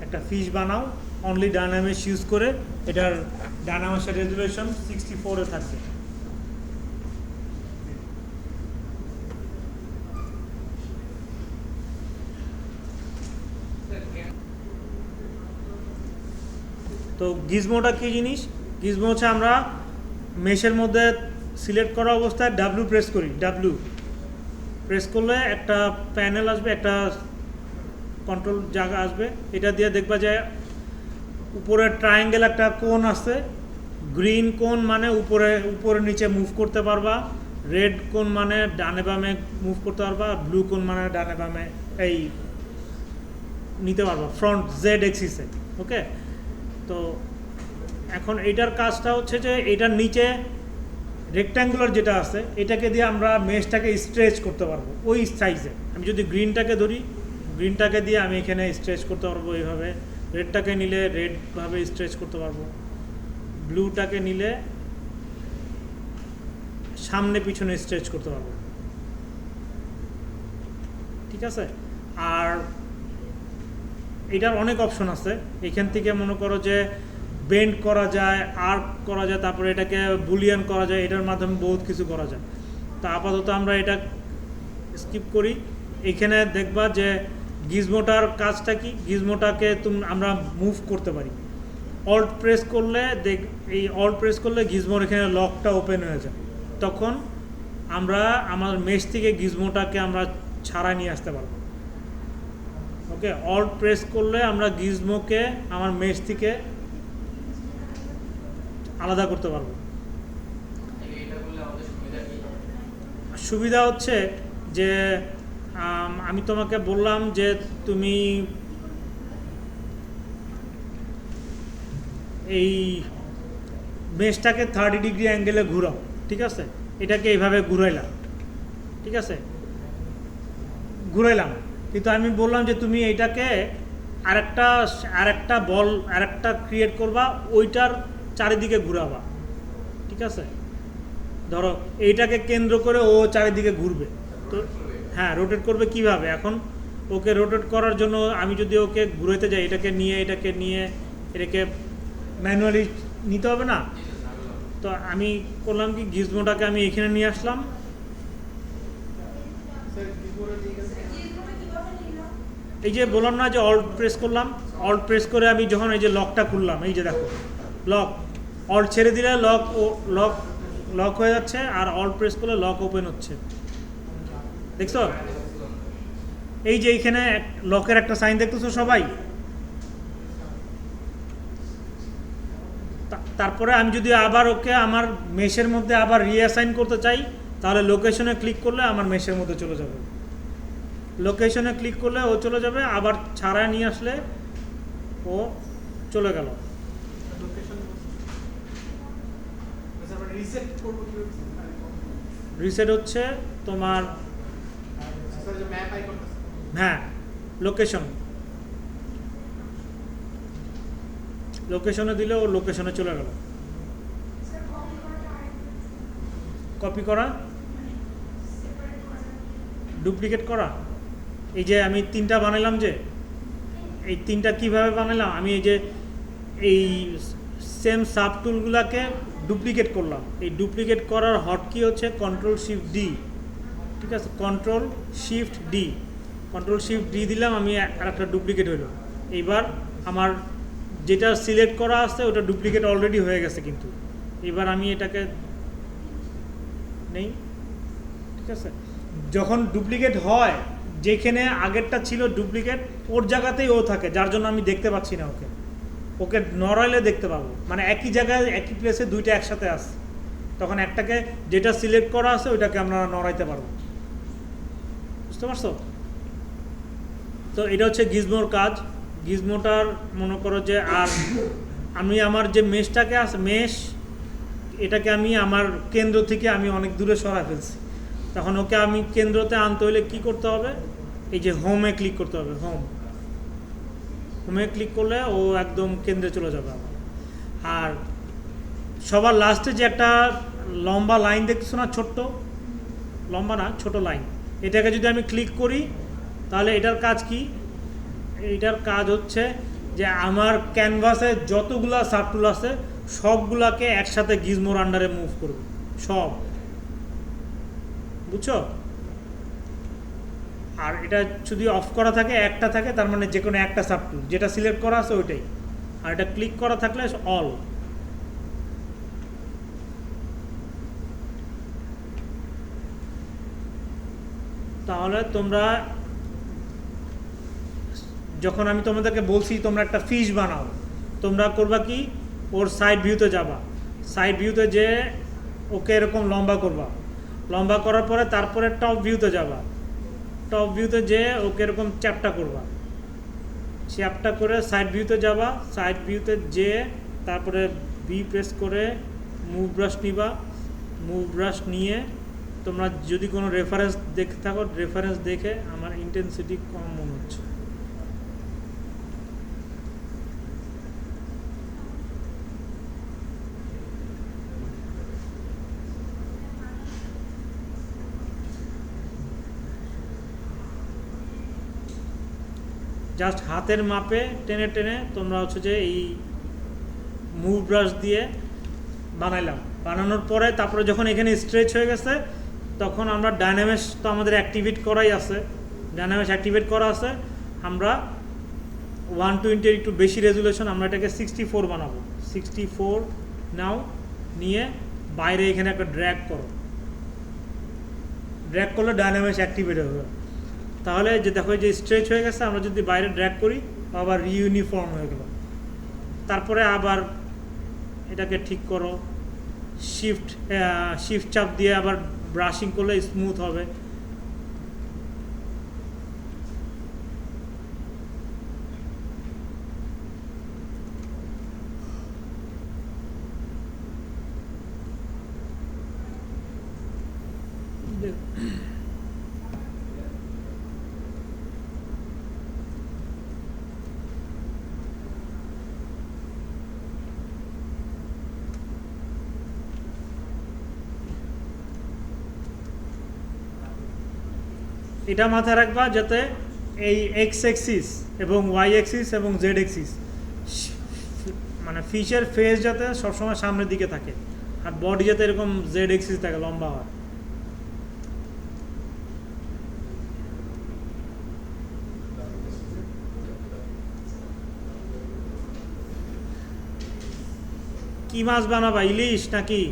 [SPEAKER 1] একটা ফিশ বানাও অনলি ডায়নামেশ ইউজ করে, এটার ডায়নামেশের রেজুলেশন 64-এ থাকবে। তো গিজমোটা কী জিনিস? গিজমো হচ্ছে আমরা মেশের মধ্যে সিলেক্ট করা অবস্থায় ডাব্লিউ প্রেস করি, ডাব্লিউ প্রেস করলে একটা প্যানেল আসবে, একটা কন্ট্রোল জায়গা আসবে, এটা দিয়ে দেখবা যে উপরে ট্রায়াঙ্গেল একটা কোণ আছে, গ্রিন কোণ মানে উপরে নিচে মুভ করতে পারবা, রেড কোণ মানে ডানে বামে মুভ করতে পারবা, ব্লু কোণ মানে ডানে বামে এই নিতে পারবা ফ্রন্ট জেড এক্সিসে। ওকে, তো এখন এইটার কাজটা হচ্ছে যে এটার নিচে রেক্ট্যাঙ্গুলার যেটা আছে এটাকে দিয়ে আমরা মেশটাকে স্ট্রেচ করতে পারবো ওই সাইজে। আমি যদি গ্রিনটাকে ধরি, গ্রিনটাকে দিয়ে আমি এখানে স্ট্রেচ করতে পারবো এইভাবে, রেডটাকে নিলে রেডভাবে স্ট্রেচ করতে পারবো, ব্লুটাকে নিলে সামনে পিছনে স্ট্রেচ করতে পারবো, ঠিক আছে? আর এটার অনেক অপশন আছে, এখান থেকে মনে করো যে বেন্ড করা যায়, আর্ক করা যায়, তারপরে এটাকে বুলিয়ান করা যায়, এটার মাধ্যমে বহুত কিছু করা যায়। তো আপাতত আমরা এটা স্কিপ করি। এখানে দেখবা যে গিজমোটার কাজটা কি, গিজমোটাকে আমরা মুভ করতে পারি। অল্ট প্রেস করলে এই অল্ট প্রেস করলে গিজমোর এখানে লকটা ওপেন হয়ে যায়, তখন আমরা আমার মেশ থেকে গিজমোটাকে আমরা ছাড়াই নিয়ে আসতে পারবো। ওকে, অল্ট প্রেস করলে আমরা গিজমোকে আমার মেশ থেকে আলাদা করতে পারবো। সুবিধা হচ্ছে যে আমি তোমাকে বললাম যে তুমি এই মেশটাকে 30 ডিগ্রি অ্যাঙ্গেলে ঘুরাও, ঠিক আছে? এটাকে এইভাবে ঘুরাইলাম, ঠিক আছে? ঘুরাইলাম, কিন্তু আমি বললাম যে তুমি এইটাকে আরেকটা ক্রিয়েট করবা, ওইটার চারিদিকে ঘুরাবা, ঠিক আছে? ধরো এইটাকে কেন্দ্র করে ও চারিদিকে ঘুরবে, তো হ্যাঁ রোটেট করবে কিভাবে? এখন ওকে রোটেট করার জন্য আমি যদি ওকে ঘুরাইতে যাই, এটাকে নিয়ে এটাকে ম্যানুয়ালি নিতে হবে না? তো আমি করলাম কি, গিজমোটাকে আমি এখানে নিয়ে আসলাম, এই যে বললাম না যে অল্ট প্রেস করলাম, অল্ট প্রেস করে আমি যখন এই যে লকটা খুললাম, এই যে দেখো লক, অল্ট ছেড়ে দিলে লক হয়ে যাচ্ছে, আর অল্ট প্রেস করলে লক ওপেন হচ্ছে, দেখছো? এই যে এইখানে লকের একটা সাইন দেখতেছো সবাই, তারপরে আমি যদি আবার ওকে আমার মেশের মধ্যে আবার রিঅ্যাসাইন করতে চাই, তাহলে লোকেশনে ক্লিক করলে আমার মেশের মধ্যে চলে যাবে। লোকেশনে ক্লিক করলে ও চলে যাবে, আবার ছাড়ায় নিয়ে আসলে ও চলে গেল।
[SPEAKER 3] লোকেশন আমরা রিসেট করব কিভাবে?
[SPEAKER 1] রিসেট হচ্ছে তোমার
[SPEAKER 3] স্যার যে ম্যাপ আইকন আছে,
[SPEAKER 1] হ্যাঁ লোকেশনে দিলে ও লোকেশনে চলে গেল। কপি করা, ডুপ্লিকেট করা, এই যে আমি 3টা বানালাম, যে এই 3টা কিভাবে বানালাম, আমি এই যে এই সেম সাব টুলগুলোকে ডুপ্লিকেট করলাম। এই ডুপ্লিকেট করার হটকি হচ্ছে Ctrl+Shift+D, ঠিক আছে, Ctrl+Shift+D দিলাম, আমি আরেকটা ডুপ্লিকেট হলো। এইবার আমার যেটা সিলেক্ট করা আছে ওটা ডুপ্লিকেট অলরেডি হয়ে গেছে, কিন্তু এবার আমি এটাকে নেই, ঠিক আছে। যখন ডুপ্লিকেট হয়, যেখানে আগেরটা ছিল ডুপ্লিকেট ওর জায়গাতেই ও থাকে, যার জন্য আমি দেখতে পাচ্ছি না ওকে। ওকে নড়াইলে দেখতে পাবো, মানে একই জায়গায় একই প্লেসে দুইটা একসাথে আসে, তখন একটাকে যেটা সিলেক্ট করা আছে ওইটাকে আমরা নড়াইতে পারবো। বুঝতে পারছো? তো এটা হচ্ছে গিজমোর কাজ। গিজমোটার মনে করো যে, আর আমি আমার যে মেশটাকে আছে, এটাকে আমি আমার কেন্দ্র থেকে আমি অনেক দূরে সরাই ফেলছি। তখন ওকে আমি কেন্দ্রতে আনতে হলে কী করতে হবে? এই যে হোমে ক্লিক করতে হবে। হোমে ক্লিক করলে ও একদম কেন্দ্রে চলে যাবে। আর সবার লাস্টে যে একটা লম্বা লাইন দেখতেছো না, লম্বা না, ছোট লাইন, এটাকে যদি আমি ক্লিক করি তাহলে এটার কাজ কি? এইটার কাজ হচ্ছে যে আমার ক্যানভাসে যতগুলা সাবটুল আছে সবগুলাকে একসাথে গিজমোর আন্ডারে মুভ করবে, সব। বুঝছো? আর এটা যদি অফ করা থাকে, একটা থাকে, তার মানে যে কোনো একটা সাবটুল যেটা সিলেক্ট করা আছে ওইটাই। আর এটা ক্লিক করা থাকলে অল। তাহলে তোমরা যখন আমি তোমাদেরকে বলছি তোমরা একটা ফিশ বানাও, তোমরা করবা কি? ওর সাইড ভিউতে যাবা, সাইড ভিউতে যে ওকে এরকম লম্বা করবা, লম্বা করার পরে তারপরে টপ ভিউতে যাবা, টপ ভিউতে যে ওকে এরকম চ্যাপটা করবা, চ্যাপটা করে সাইড ভিউতে যাবা, সাইড ভিউতে যে তারপরে বি প্রেস করে মুভ ব্রাশ নিবা, মুভ ব্রাশ নিয়ে তোমরা যদি কোনো রেফারেন্স দেখে থাকো, রেফারেন্স দেখে আমার ইন্টেন্সিটি কম মনে হচ্ছে, জাস্ট হাতের মাপে টেনে টেনে তোমরা হচ্ছে যে এই মুভ ব্রাশ দিয়ে বানাইলাম। বানানোর পরে তারপরে যখন এখানে স্ট্রেচ হয়ে গেছে তখন আমরা ডাইনামিক্স তো আমাদের অ্যাক্টিভেট করাই আছে, ডাইনামিক্স অ্যাক্টিভেট করা আছে। আমরা 120 একটু বেশি রেজুলেশন, আমরা এটাকে 64 বানাবো। 64 নাও নিয়ে বাইরে এখানে একটা ড্র্যাগ করো, ড্র্যাগ করলে ডাইনামিক্স অ্যাক্টিভেট হবে। তাহলে যে দেখো যে স্ট্রেচ হয়ে গেছে, আমরা যদি বাইরে ড্র্যাগ করি আবার রিইউনিফর্ম হয়ে গেল। তারপরে আবার এটাকে ঠিক করো, শিফট চাপ দিয়ে আবার ব্রাশিং করলে স্মুথ হবে। এটা মাথায় রাখবা যাতে এই এক্স এক্সিস এবং ওয়াই এক্সিস এবং জেড এক্সিস মানে ফিশের ফেস যাতে সবসময় সামনের দিকে থাকে, আর বডি যাতে এরকম জেড এক্সিস থাকে, লম্বা হয়। কি মাছ বানাবা, ইলিশ নাকি?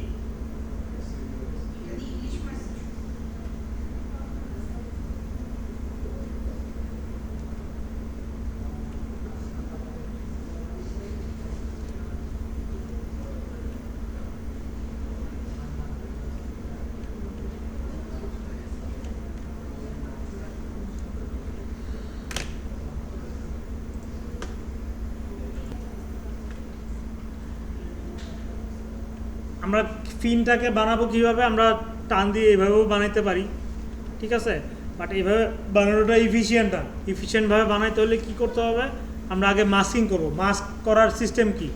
[SPEAKER 1] আমরা ফিনটাকে বানাবো কীভাবে, আমরা টান দিয়ে এইভাবেও বানাইতে পারি, ঠিক আছে, বাট এইভাবে বানানোটা ইফিশিয়েন্টভাবে বানাইতে হলে কী করতে হবে, আমরা আগে মাস্কিং করব। মাস্ক করার সিস্টেম কি,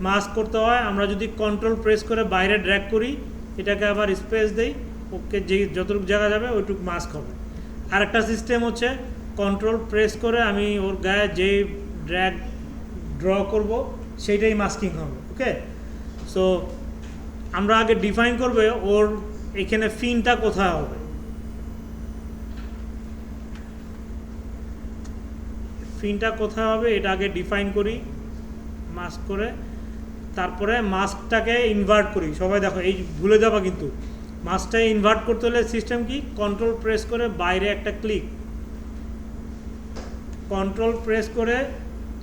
[SPEAKER 1] মাস্ক করতে হয় আমরা যদি কন্ট্রোল প্রেস করে বাইরে ড্র্যাগ করি, এটাকে আবার স্পেস দেই, ওকে যে যতটুকু জায়গা যাবে ওইটুকু মাস্ক হবে। আরেকটা সিস্টেম হচ্ছে কন্ট্রোল প্রেস করে আমি ওর গায়ে যে ড্র করব সেইটাই মাস্কিং হবে। ওকে, সো আমরা আগে ডিফাইন করবে ওর এখানে ফিনটা কোথায় হবে। ফিনটা কোথায় হবে এটা আগে ডিফাইন করি মাস্ক করে, তারপরে মাস্কটাকে ইনভার্ট করি। সবাই দেখো, এই ভুলে যাবা কিন্তু, মাস্কটাকে ইনভার্ট করতে হলে সিস্টেম কি, কন্ট্রোল প্রেস করে বাইরে একটা ক্লিক, কন্ট্রোল প্রেস করে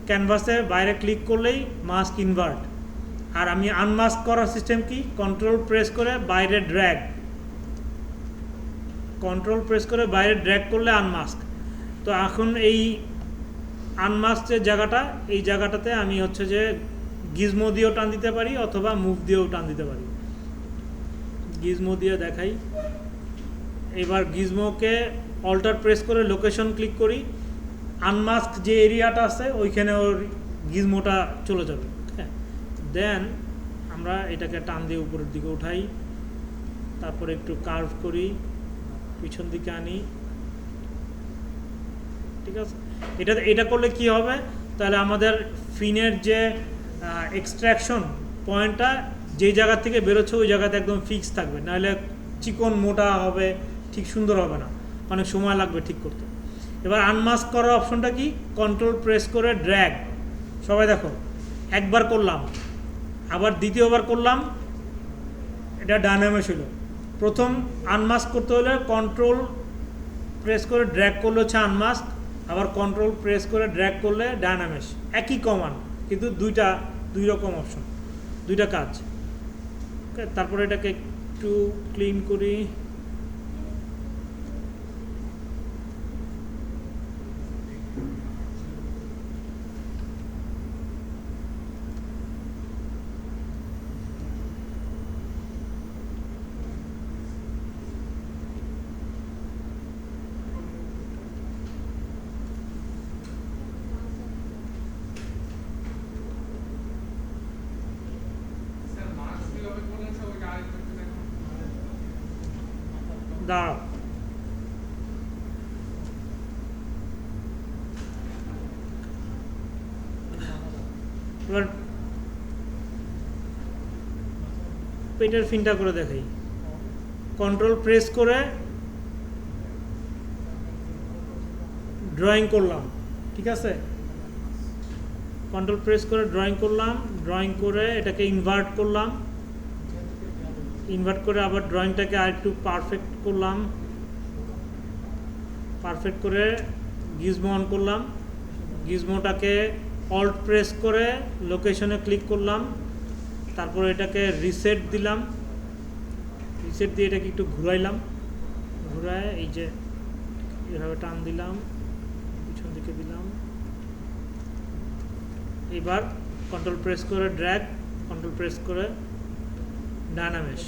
[SPEAKER 1] ক্যানভাসে বাইরে ক্লিক করলেই মাস্ক ইনভার্ট। আর আমি আনমাস্ক করার সিস্টেম কি, কন্ট্রোল প্রেস করে বাইরে ড্র্যাগ, কন্ট্রোল প্রেস করে বাইরে ড্র্যাগ করলে আনমাস্ক। তো এখন এই আনমাস্ক যে জায়গাটা, এই জায়গাটাতে আমি হচ্ছে যে গিজমো দিয়েও টান দিতে পারি অথবা মুভ দিয়েও টান দিতে পারি। গিজমো দিয়ে দেখাই। এবার গিজমোকে অল্টার প্রেস করে লোকেশন ক্লিক করি, আনমাস্ক যে এরিয়াটা আছে ওইখানে ওর গিজমোটা চলে যাবে। দেন আমরা এটাকে টান দিয়ে উপরের দিকে উঠাই, তারপরে একটু কার্ভ করি, পিছন দিকে আনি, ঠিক আছে। এটা করলে কি হবে, তাহলে আমাদের ফিনের যে এক্সট্রাকশন পয়েন্টটা যেই জায়গা থেকে বেরোচ্ছে ওই জায়গাতে একদম ফিক্স থাকবে, নাহলে চিকন মোটা হবে, ঠিক সুন্দর হবে না, অনেক সময় লাগবে ঠিক করতে। এবার আনমাস্ক করার অপশনটা কি, কন্ট্রোল প্রেস করে ড্র্যাগ, সবাই দেখো একবার করলাম আবার দ্বিতীয়বার করলাম, এটা ডায়নামিক হলো। প্রথম আনমাস্ক করতে হলে কন্ট্রোল প্রেস করে ড্র্যাগ করলে হচ্ছে আনমাস্ক, আবার কন্ট্রোল প্রেস করে ড্র্যাগ করলে ডায়নামিক, একই কমান্ড কিন্তু দুই রকম অপশন, দুইটা কাজ। ওকে, তারপরে এটাকে একটু ক্লিন করি।
[SPEAKER 4] স্যার মার্কস কিভাবে করলেন সবাইকে আরেকটু একটু দেখান।
[SPEAKER 1] দাঁড়াও, এবার পেটের ফিনটা করে দেখাই। কন্ট্রোল প্রেস করে ড্রয়িং করলাম, ঠিক আছে, কন্ট্রোল প্রেস করে ড্রয়িং করলাম, ড্রয়িং করে এটাকে ইনভার্ট করলাম, ইনভার্ট করে আবার ড্রয়িংটাকে আরেকটু পারফেক্ট করলাম, পারফেক্ট করে গিজমো অন করলাম, গিজমোটাকে অল্ট প্রেস করে লোকেশনে ক্লিক করলাম, তারপর এটাকে রিসেট দিলাম, রিসেট দিয়ে এটাকে একটু ঘুরাইলাম, ঘুরায় এই যে এভাবে টান দিলাম, পিছন দিকে দিলাম। এবার কন্ট্রোল প্রেস করে ড্র্যাগ, কন্ট্রোল প্রেস করে ডায়নামিক।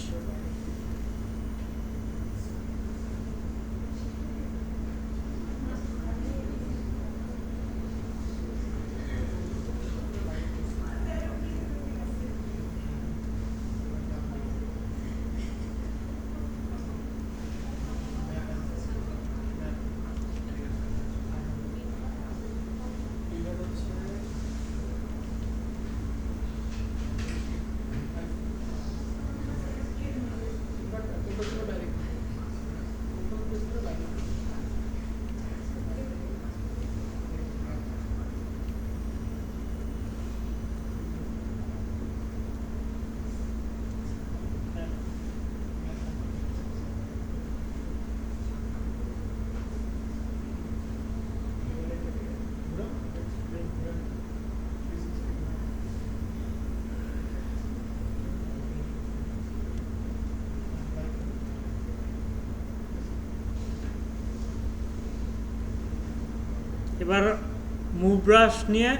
[SPEAKER 1] এবার মুভ ব্রাশ নিয়ে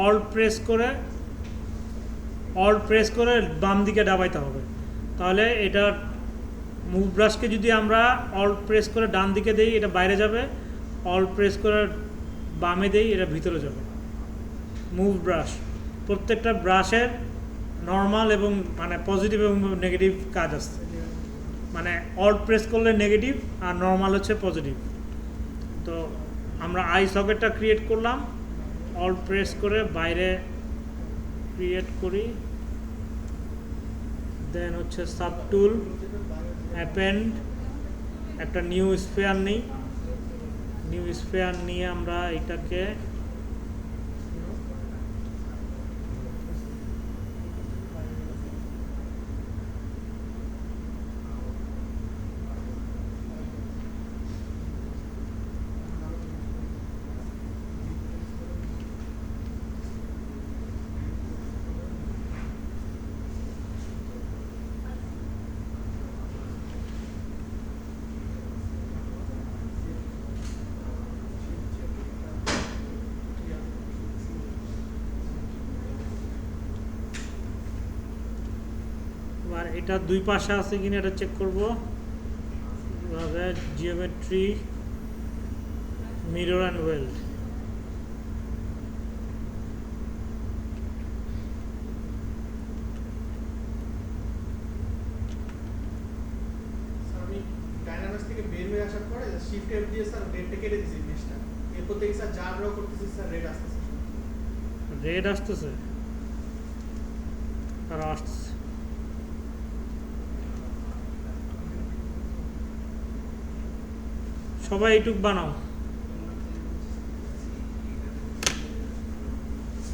[SPEAKER 1] অল্ট প্রেস করে বাম দিকে দাবাইতে হবে। তাহলে এটা মুভ ব্রাশকে যদি আমরা অল প্রেস করে ডান দিকে দেই এটা বাইরে যাবে, অল প্রেস করে বামে দেই এটা ভিতরে যাবে। মুভ ব্রাশ প্রত্যেকটা ব্রাশের নর্মাল এবং মানে পজিটিভ এবং নেগেটিভ কাজ আছে, মানে অল প্রেস করলে নেগেটিভ আর নর্মাল হচ্ছে পজিটিভ। তো আমরা আই সকেটটা ক্রিয়েট করলাম, অল প্রেস করে বাইরে ক্রিয়েট করি, দেন হচ্ছে সাব টুল অ্যাপেন্ড, একটা নিউ স্ফেয়ার নিই, নিউ স্ফেয়ার নিয়ে আমরা এটাকে আর এটা দুই পাশে আছে কিনা এটা চেক করব। এভাবে geometry mirror and weld,
[SPEAKER 3] sir আমি ডাইনামিক্স থেকে বের হয়ে আসার পরে শিফট এফ দিয়ে স্যার রেডটা কেটে দিয়েছি মেশটা, এরপর থেকে স্যার যা ড্র করতেছি স্যার রেড আসতেছে।
[SPEAKER 1] রেড আসতেছে আর আসতেছে। সবাই এইটুক বানাও,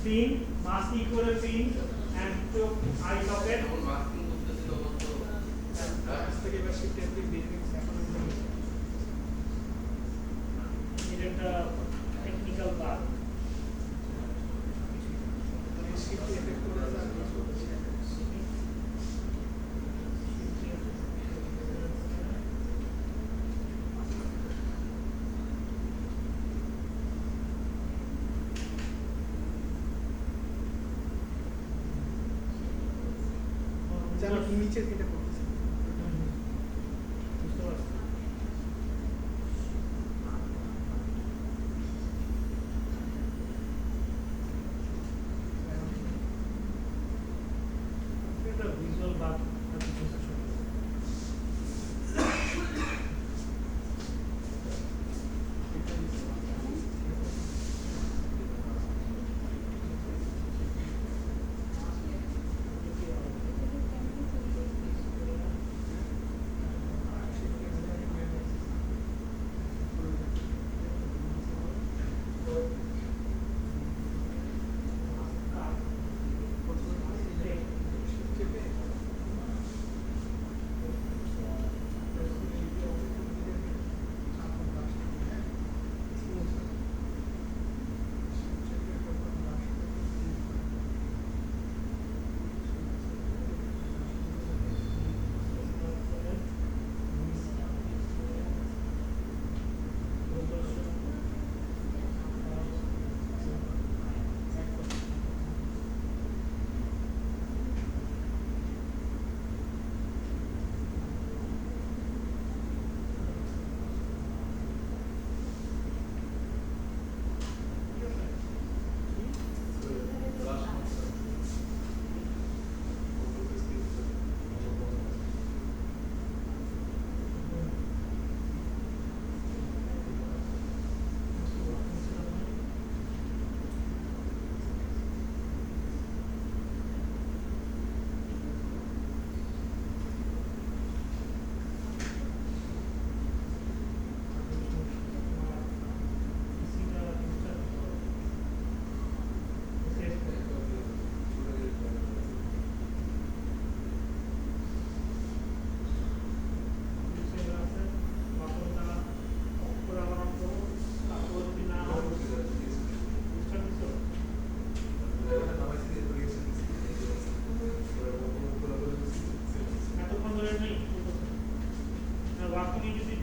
[SPEAKER 1] পিন মাস্ক করে pin end to eye socket.
[SPEAKER 2] এখন মাস্কিং করতেছি তখন তো
[SPEAKER 3] ডাইনামিক্স থেকে এবার শিফট এফ দিয়ে বের হয়ে গেছে, এখন
[SPEAKER 1] এটা একটা টেকনিক্যাল পার্ট।
[SPEAKER 3] শিফট এফ করে স্যার যেন নিচে এটা করতেছি।
[SPEAKER 1] বুঝতে পারছি। এটা ভিজুয়াল বাগ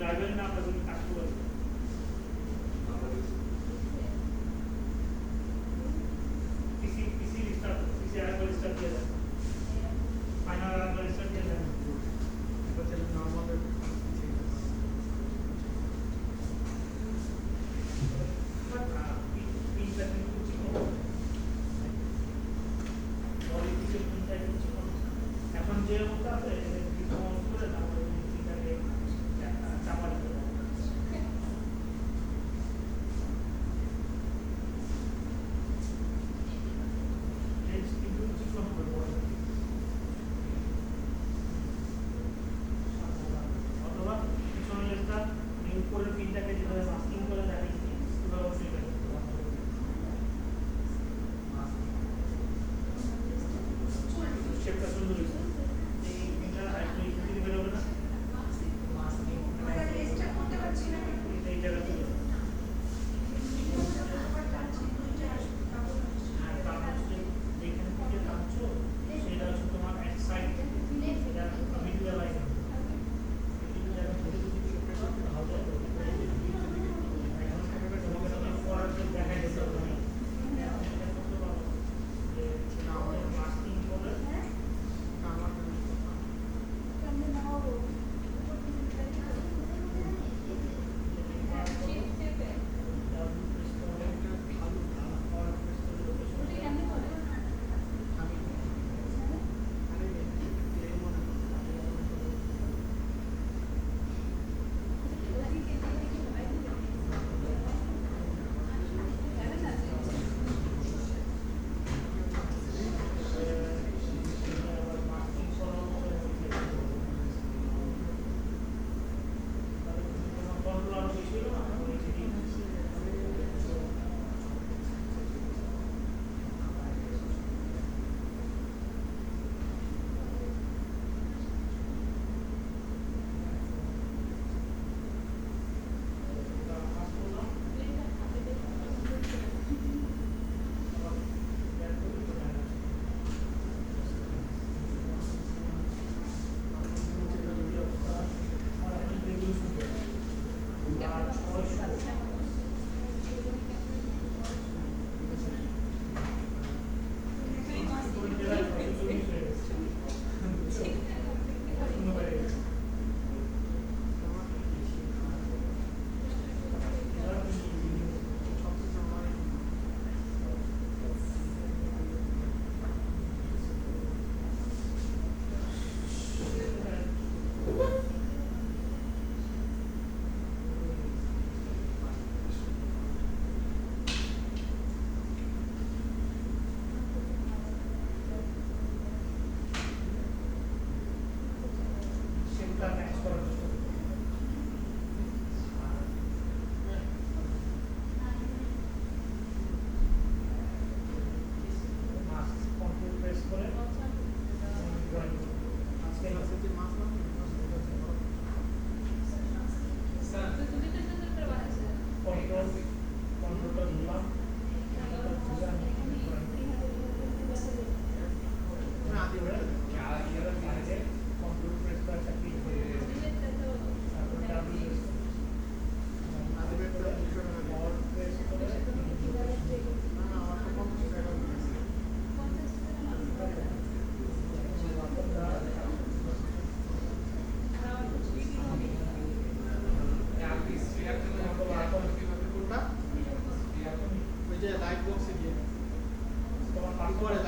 [SPEAKER 1] ড্রাইভার না আমরা যদি কাজ করে পিসি রিস্টার্ট পিসি আরেকবার রিস্টার্ট দিয়ে দেন ফাইনাল আরেকবার রিস্টার্ট দিয়ে দেন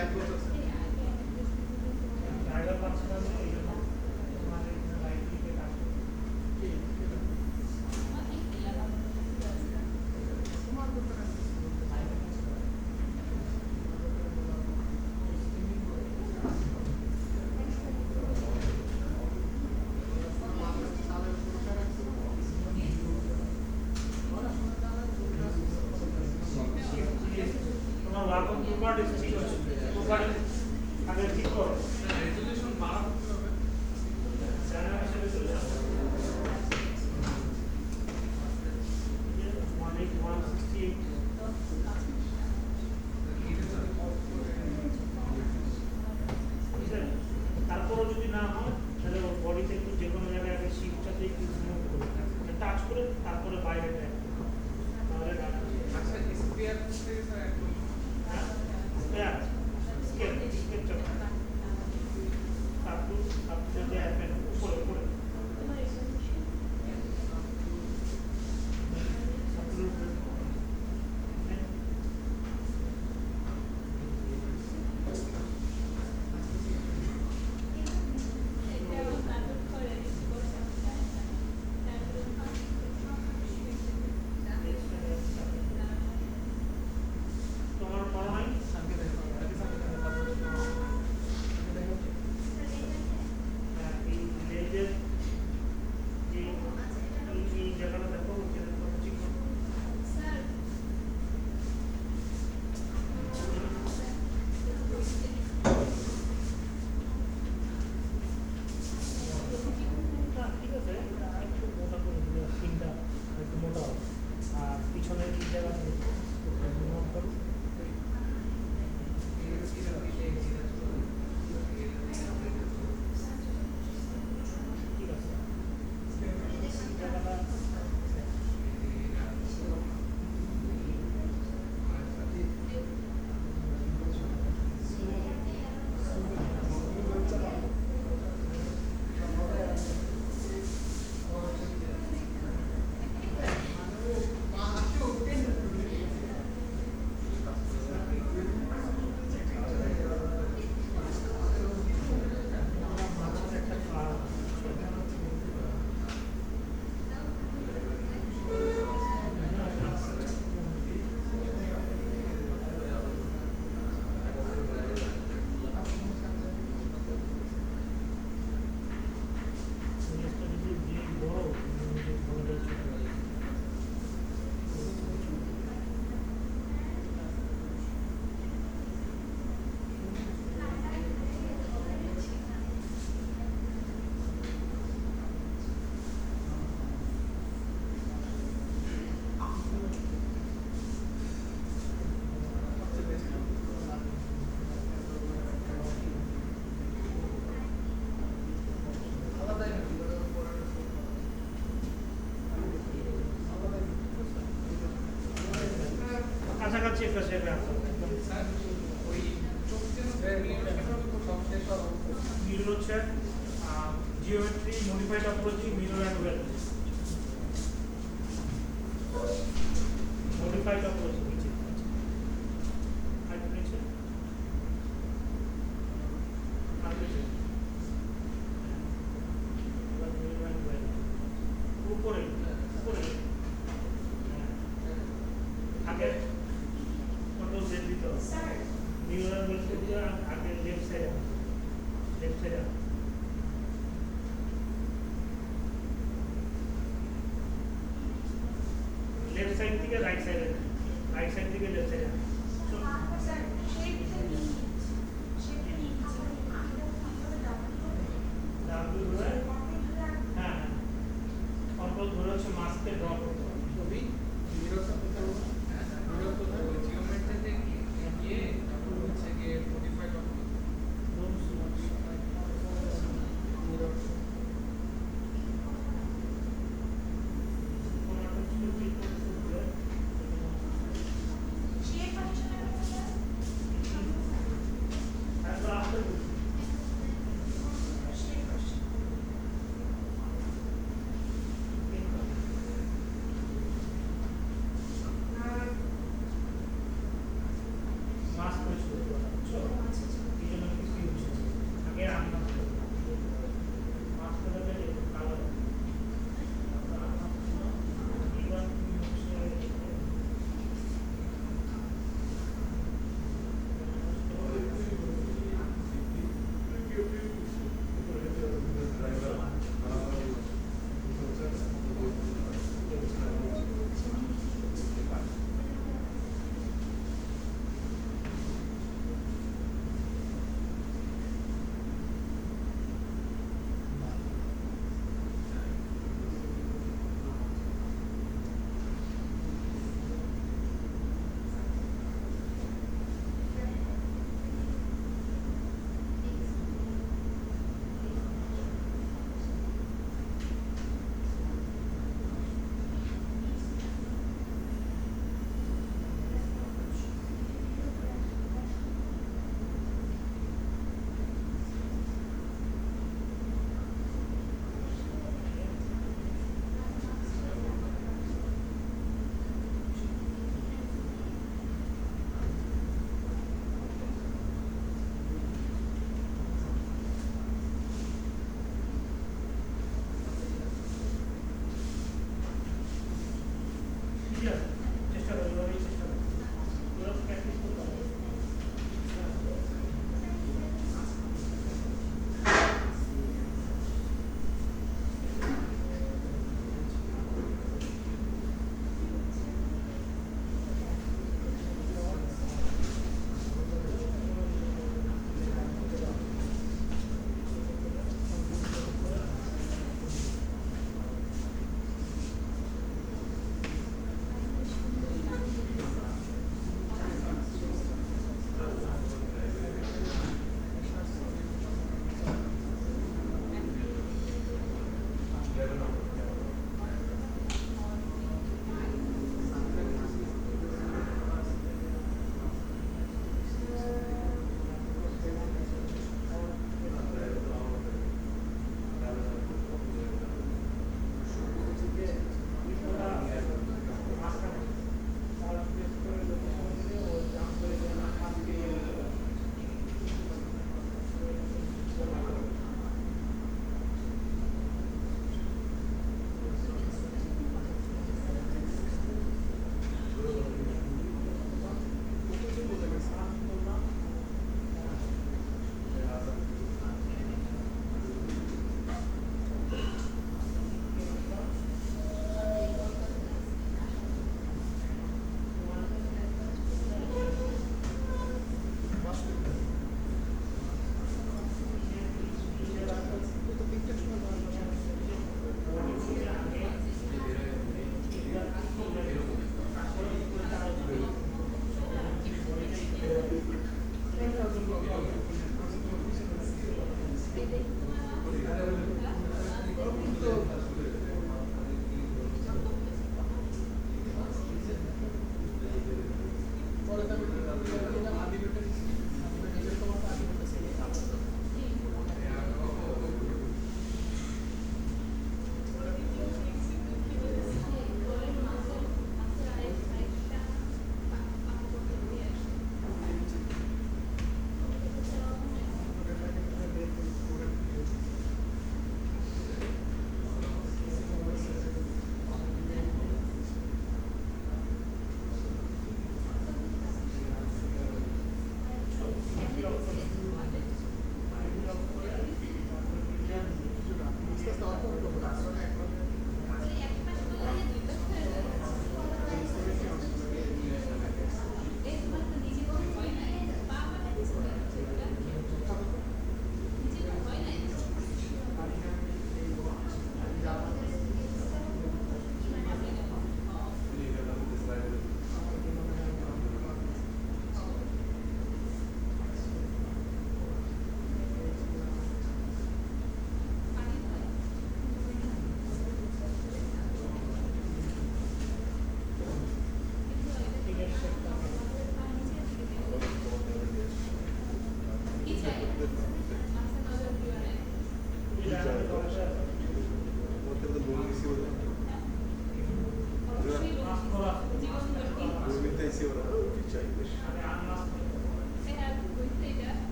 [SPEAKER 3] লাইভ করতেছে
[SPEAKER 1] জায়গা পাচ্ছে না তো এই জন্য তোমাদের লাইট দিতে কাজ করতে তোমার ওয়ার্ক প্রপার্টিস ঠিক আছে প্রপার্টিস আগে ঠিক করো
[SPEAKER 4] রেজুলেশন বাড়াতে হবে।
[SPEAKER 1] চ্যানেল হিসেবে চলে আসো 18168 তারপরও যদি না হয় তাহলে ওর বডিতে একটু যে কোনো জায়গায় আগে শিপটাতে একটু মুভ করে টাচ করে তারপরে বাইরে দেয় তাহলে
[SPEAKER 4] আচ্ছা স্পেয়ার করতে স্যার একদম
[SPEAKER 1] হ্যাঁ স্কেল স্কেলটা তারপর তারপরে যে অ্যাপেন উপরে উপরে তারপরে উপরে তোমার করো নাই এই লেজের এই জায়গাটা দেখো ওখানে কত ঠিক ঠিক আছে একটু মোটা করে দিলে স্কিনটা একটু মোটা হবে আর পিছনের এই জায়গাটা দেখো ঠিক আছে এই জায়গাটা মাঝখানে একটা কার জিনিসটা যদি যে বড় বড়টা ছোট কাছাকাছি একটা শেপে আসো একদম
[SPEAKER 4] স্যার ওই চোখ যেন
[SPEAKER 1] মিরর হচ্ছে geometry modified topology mirror and well modified topology নিচে আর নিচে আর নিচে এবার মিরর অ্যান্ড ওয়েল উপরে উপরে আগে কন্ট্রোল জেড দিতে হবে মিরর অ্যান্ড ওয়েল করতে আগে লেফট সাইডে লেফট সাইড থেকে রাইট সাইড থেকে লেফট সাইডে ডাব্লিউ ধরে হ্যাঁ কন্ট্রোল ধরে হচ্ছে মাস্কে ড্র করতে হবে
[SPEAKER 3] ছবি মিরর সাথে করব মিরর তো
[SPEAKER 4] জিওমেট্রিতে গিয়ে তারপর হচ্ছে গিয়ে মডিফাই করতে
[SPEAKER 3] মিরর
[SPEAKER 1] মাস্ক পরিষ্কার করতে হবে ইজি আছে, চেষ্টা করো, এভাবেই চেষ্টা করো, পুরো প্র্যাকটিস করতে হবে।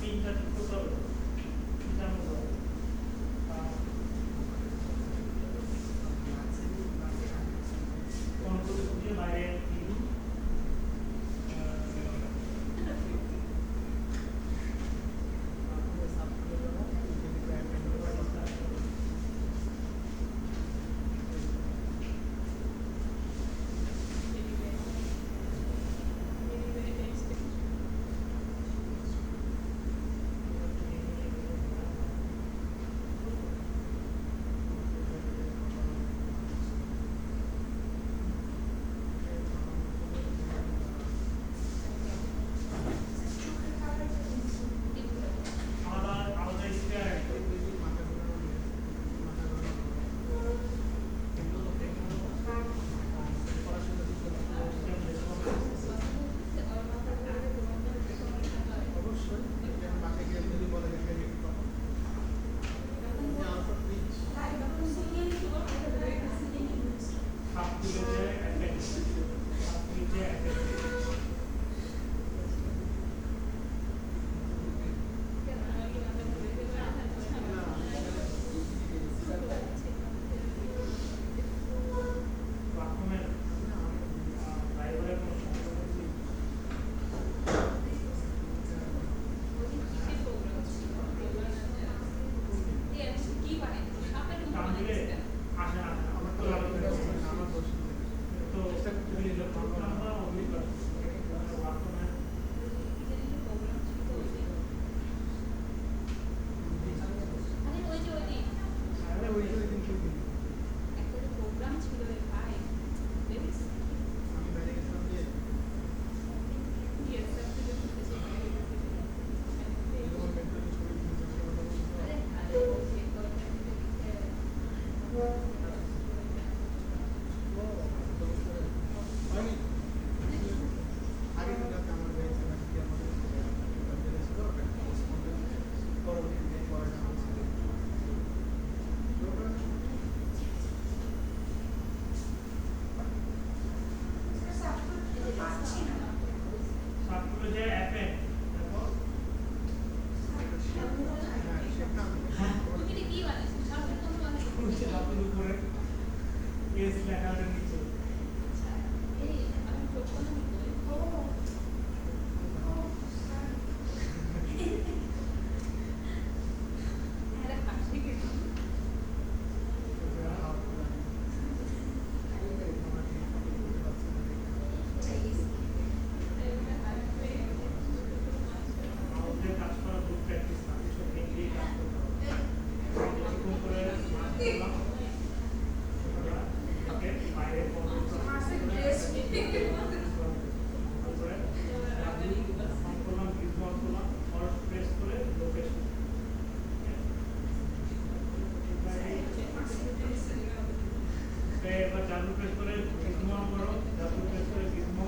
[SPEAKER 1] পিনটা ঠিক করতে হবে, পিনটা মতো কন্ট্রোল দিয়ে বাইরে পিন আলাদা স্পেয়ার
[SPEAKER 3] অবশ্যই বাকি গিয়ে যদি বলে দেখে একটু তখন আলফা পিচ
[SPEAKER 1] সবগুলো যে অ্যাফেক্ট সবগুলো যে অ্যাফেক্ট প্ল্যাটফর্মের ড্রাইভারের কোনো সমস্যা নেই। কারণ দিলে আসে না আমার তো লাগে
[SPEAKER 3] আমার দোষ
[SPEAKER 1] তো তুমি যখন আমরা অভিজ্ঞতা প্ল্যাটফর্মে
[SPEAKER 3] আরে ওই যে কিন্তু আমি বাইরে গেছিলাম যে তোমার মেট্রো ছবি হয়নি আগে কিন্তু আমার বেঁচে বাকি আমাদের ছিল ওটা পরবর্তীতে পরে জানা ছিল
[SPEAKER 1] সবগুলো যে অ্যাফেক্ট দেখো হাতের উপরে এস লেখাটার নিচে আমাদের কাজ করা খুব প্র্যাকটিস না কিছু ভেঙে কাজ করতে হবে এরকম করে মাছ দিলাম ওকে বাইরে তারপরে অন করলাম ভিউ অন করলাম ফরওয়ার্ড প্রেস করে লোকেশন এবার চালু প্রেস করে গিজমো অন করো চালু প্রেস করে গিজমো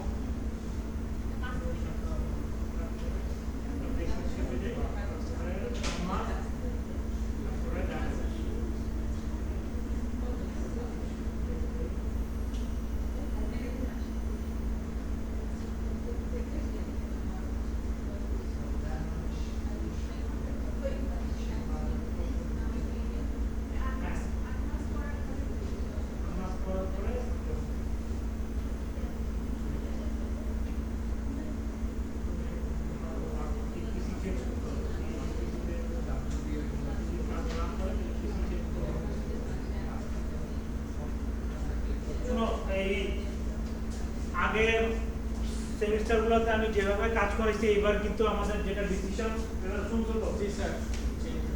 [SPEAKER 1] এই আগের সেমিস্টারগুলোতে আমি যেভাবে কাজ করেছি এবার কিন্তু আমাদের যেটা ডিসিশন সেটা শুনছো তো
[SPEAKER 3] জি স্যার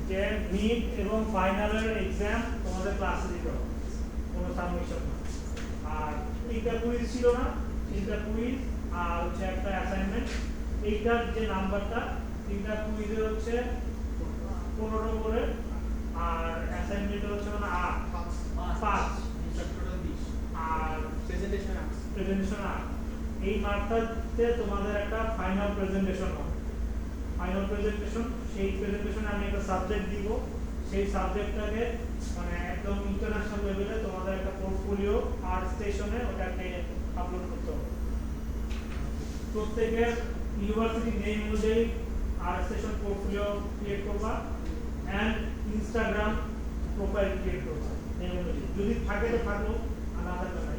[SPEAKER 1] যে মিড এবং ফাইনালের এক্সাম তোমাদের ক্লাসে দিতে হবে কোনো সাবমিশন না আর তিনটা কুইজ ছিল না তিনটা কুইজ আর হচ্ছে একটা অ্যাসাইনমেন্ট এইটার যে নাম্বারটা তিনটা কুইজের হচ্ছে 15 করে আর অ্যাসাইনমেন্টের হচ্ছে মানে 5 আর প্রেজেন্টেশন এই মার্কটাতে তোমাদের একটা ফাইনাল প্রেজেন্টেশন হবে ফাইনাল প্রেজেন্টেশন সেই প্রেজেন্টেশনে আমি একটা সাবজেক্ট দিব সেই সাবজেক্টটাকে মানে একদম ইন্টারন্যাশনাল লেভেলে তোমাদের একটা পোর্টফোলিও আর্ট স্টেশনে ওটাকে আপলোড করতে হবে প্রত্যেকের ইউনিভার্সিটি নেম অনুযায়ী আর্ট স্টেশন পোর্টফোলিও ক্রিয়েট করবা অ্যান্ড ইনস্টাগ্রাম প্রোফাইল ক্রিয়েট করবা। এই অনুযায়ী যদি থাকে তো থাকলো, আর না থাকলে নাই।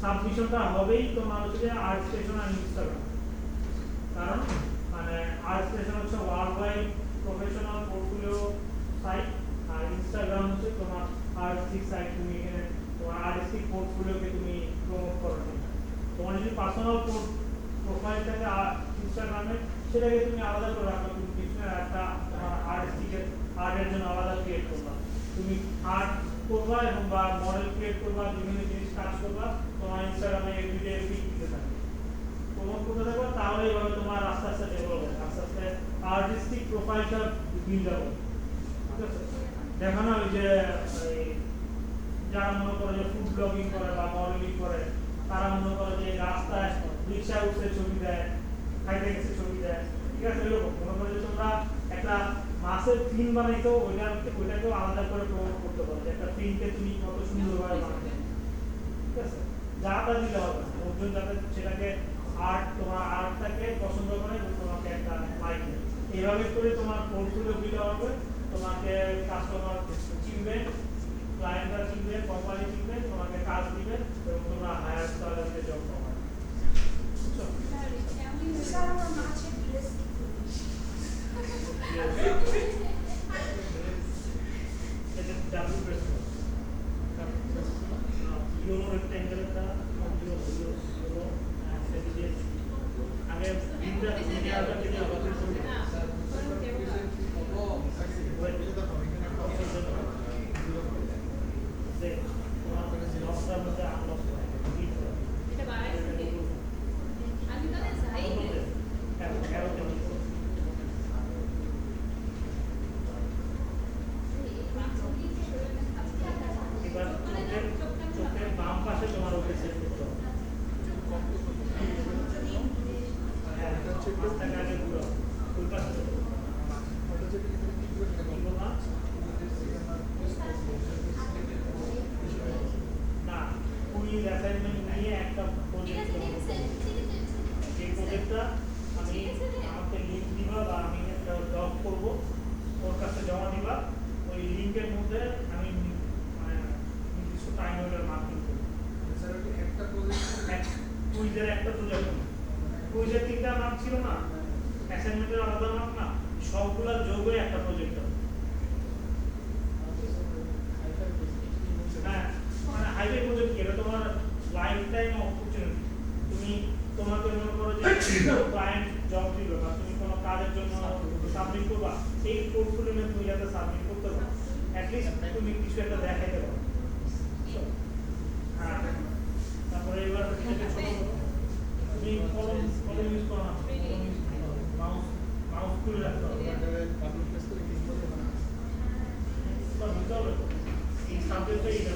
[SPEAKER 1] সাবমিশনটা হবেই তোমার হচ্ছে আর্ট স্টেশন আর ইনস্টাগ্রাম, কারণ মানে আর্ট স্টেশন হচ্ছে world wide professional portfolio site, আর ইনস্টাগ্রাম হচ্ছে তোমার আর্টিস্টিক সাইট। তুমি এখানে তোমার আর্টিস্টিক পোর্টফোলিওকে তুমি প্রমোট করো। তোমার যদি পার্সোনাল প্রোফাইল থাকে ইনস্টাগ্রামে, সেটাকে তুমি আলাদা করে রাখো। তুমি পিছনে একটা আর্টিস্টিকের আর্টের জন্য আলাদা ক্রিয়েট করবা। তুমি আর্ট করবা এবং বা মডেল ক্রিয়েট করবা, বিভিন্ন জিনিস কাজ করবা, তোমার ইনস্টাগ্রামে এভরিডে ফিড দিতে থাকবে, প্রমোট করতে থাকবে। তাহলে এইভাবে তোমার আস্তে আস্তে ডেভেলপ হবে, আস্তে আস্তে আর্টিস্টিক প্রোফাইলটা বিল্ড হবে। ঠিক আছে, দেখো না ওই যে যারা মনে করে যে ফুড ব্লগিং করে বা মডেলিং করে, তারা মনে করে যে রাস্তায় রিক্সা উঠে ছবি দেয়, খাইতে গেছে ছবি দেয়। ঠিক আছে, এরকম মনে করে যে তোমরা একটা মাছের ফিল্ম বানাইতো, ওইটাকেও আলাদা করে প্রমোট করতে পারো, যে একটা ফিল্মকে তুমি কত সুন্দরভাবে বানাতে। ঠিক আছে, যা তা দিলে হবে না, লোকজন যাতে সেটাকে আর্ট, তোমার আর্টটাকে পছন্দ করে এবং তোমাকে একটা লাইক দেয়। এইভাবে করে তোমার পোর্টফোলিও বিল্ড হবে, তোমাকে কাস্টমার চিনবে, ক্লায়েন্টরা চিনবে, কোম্পানি চিনবে, তোমাকে কাজ দিবে এবং তোমরা হায়ার স্যালারিতে জব পাবে। বুঝছো?
[SPEAKER 5] স্যার আমার মাছের ড্রেস
[SPEAKER 1] এটা ডাবল প্রেস করো, ইউনো রেক্ট্যাঙ্গেলটা ইউনো আগে মিডিয়াটা থেকে আবার করবে।
[SPEAKER 5] এটা বাইরে থেকে আমি তাহলে যাই
[SPEAKER 1] এবার চোখের বাম পাশে তোমার ওকে সেট করতে হবে। হ্যাঁ, মাঝখানে আগে ঘুরো, ওই পাশে চলে যাও। বলবো না? না, কুইজ অ্যাসাইনমেন্ট নিয়ে একটা প্রজেক্ট এই প্রজেক্টটা আমি আমাকে লিঙ্ক দিবা বা আমি একটা জব করবো, ওর কাছে জমা দিবা। ওই লিঙ্কের মধ্যে আমি মানে নির্দিষ্ট টাইম ওটার মার্কিং করবো। কুইজের একটা প্রজেক্ট, কুইজের 3টা মার্ক ছিল না, অ্যাসাইনমেন্টের আলাদা মার্ক না, সবগুলা যোগ হয়ে একটা প্রজেক্ট হবে। হ্যাঁ, মানে হাইওয়ে প্রজেক্ট এটা তোমার লাইফ টাইম অপরচুনিটি। তুমি তোমাকে মনে করো যে ক্লায়েন্ট জব দিল বা তুমি কোনো কাজের জন্য সাবমিট করবা, এই পোর্টফোলিও নিয়ে তুমি যাতে সাবমিট করতে পারো, অ্যাটলিস্ট তুমি কিছু একটা দেখাইতে পারো। হ্যাঁ, তারপরে এবার এটা ছোট করো। তুমি কলম ইউজ করো না, মাউস খুলে রাখতে হবে। বুঝতে হবে তো এই সাবজেক্টটাই এটা।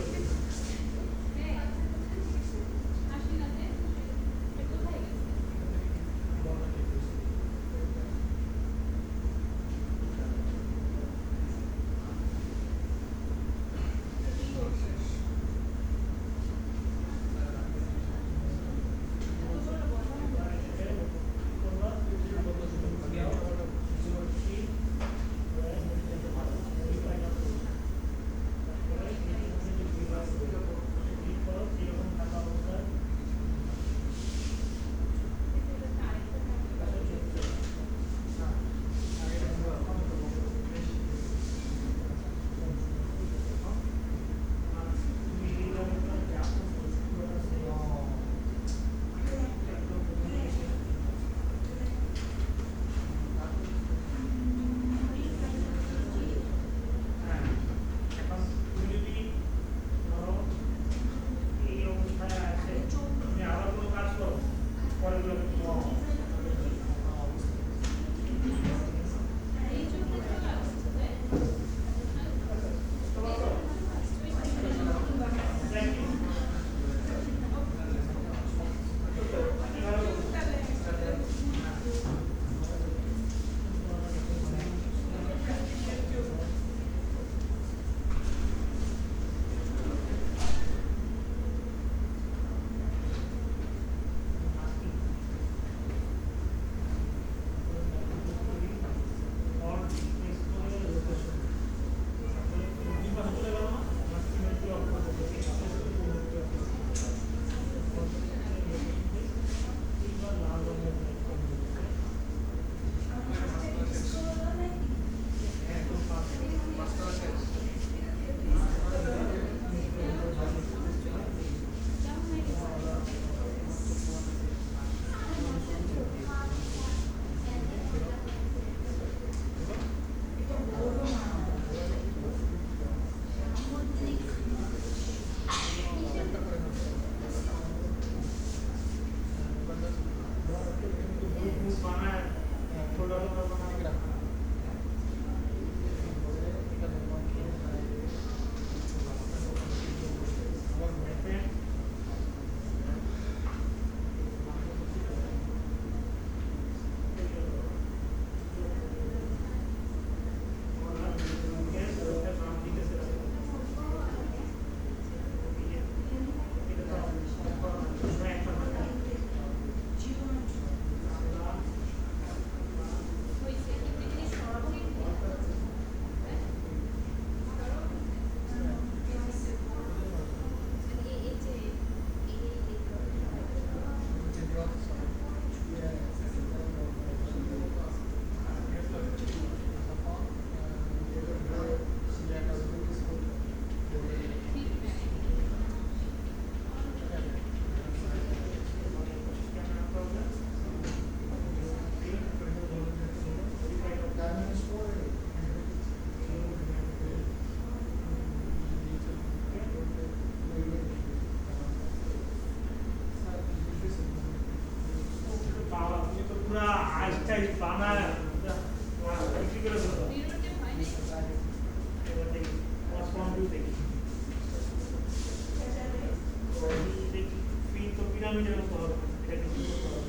[SPEAKER 1] মিনিটের মতো হবে এটা একটু ঠিক করতে হবে।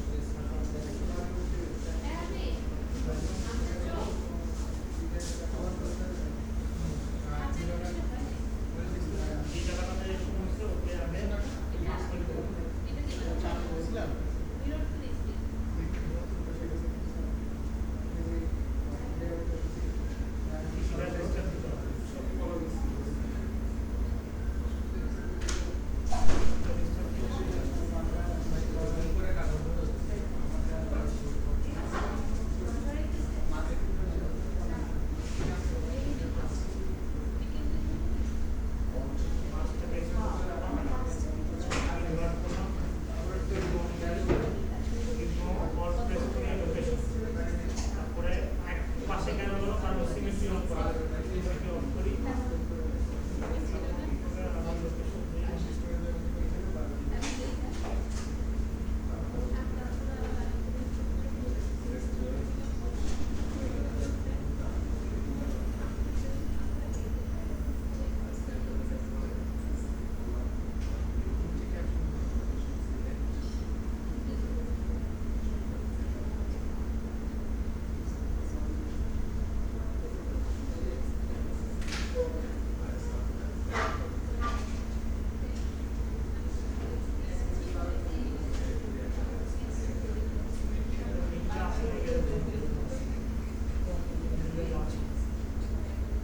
[SPEAKER 1] এই জায়গাটাতে সমস্যা ওকে আগে মাস করে দেবো।
[SPEAKER 3] বুঝলাম
[SPEAKER 1] সেটা রেজিস্টার দিতে হবে। তারপরে এক পাশে কেন হলো কারণ সিমেট্রি অফ করা সিমেট্রি অফ করি আমার লোকেশন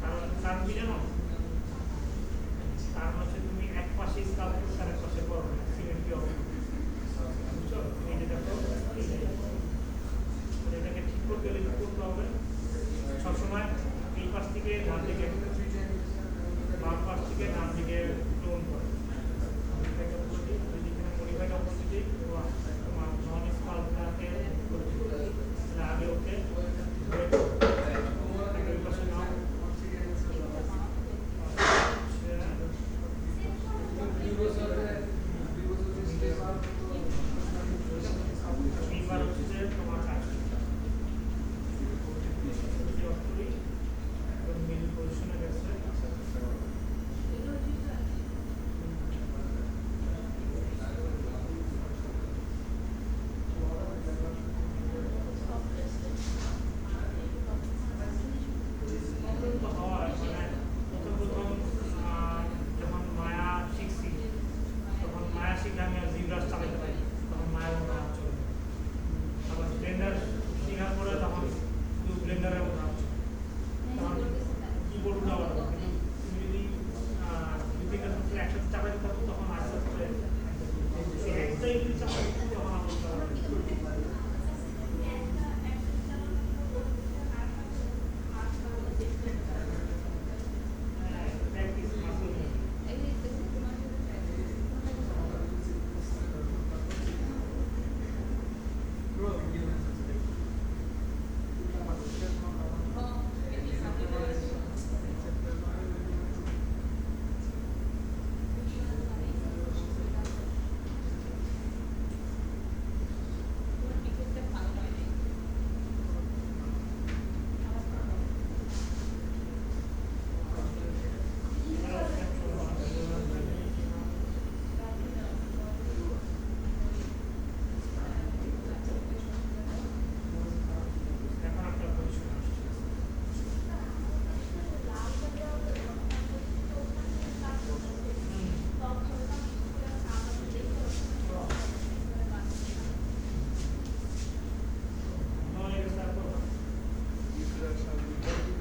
[SPEAKER 1] কারণ কারণ দিলে না কারণ হচ্ছে তুমি এক পাশে স্কাল করছো আর এক পাশে করো না সিমেট্রি অফ বুঝছো এই যেটা করো এই যে এটাকে ঠিক করতে গেলে কি করতে হবে সবসময় এই পাশ থেকে ডান দিকে বাম পাশ থেকে ডান দিকে ক্লোন করে মডিফাইড অপোজিটি তোমার নন স্কালটাকে আগে ওকে এই পাশে নাও এইবার হচ্ছে তোমার কাজ মিল পজিশনে গেছে হয় মানে প্রথম যখন মায়া শিখছি তখন মায়া শিখে আমি আর জিব্রাস চালাতে পারি তখন মায়ের মতো হাত চলে আবার ব্লেন্ডার শেখার পরে তখন শুধু ব্লেন্ডারের মতো হাত চলে তখন কিবোর্ড উঠাবার কিন্তু তুমি যদি দুই তিনটা সবচেয়ে একসাথে চাপাইতে থাকো তখন আস্তে আস্তে একটাই যদি চাপাই তখন আমার বলতে হবে প্র্যাকটিস মাসল এখন একটা পজিশন আসছে নয় স্টার করো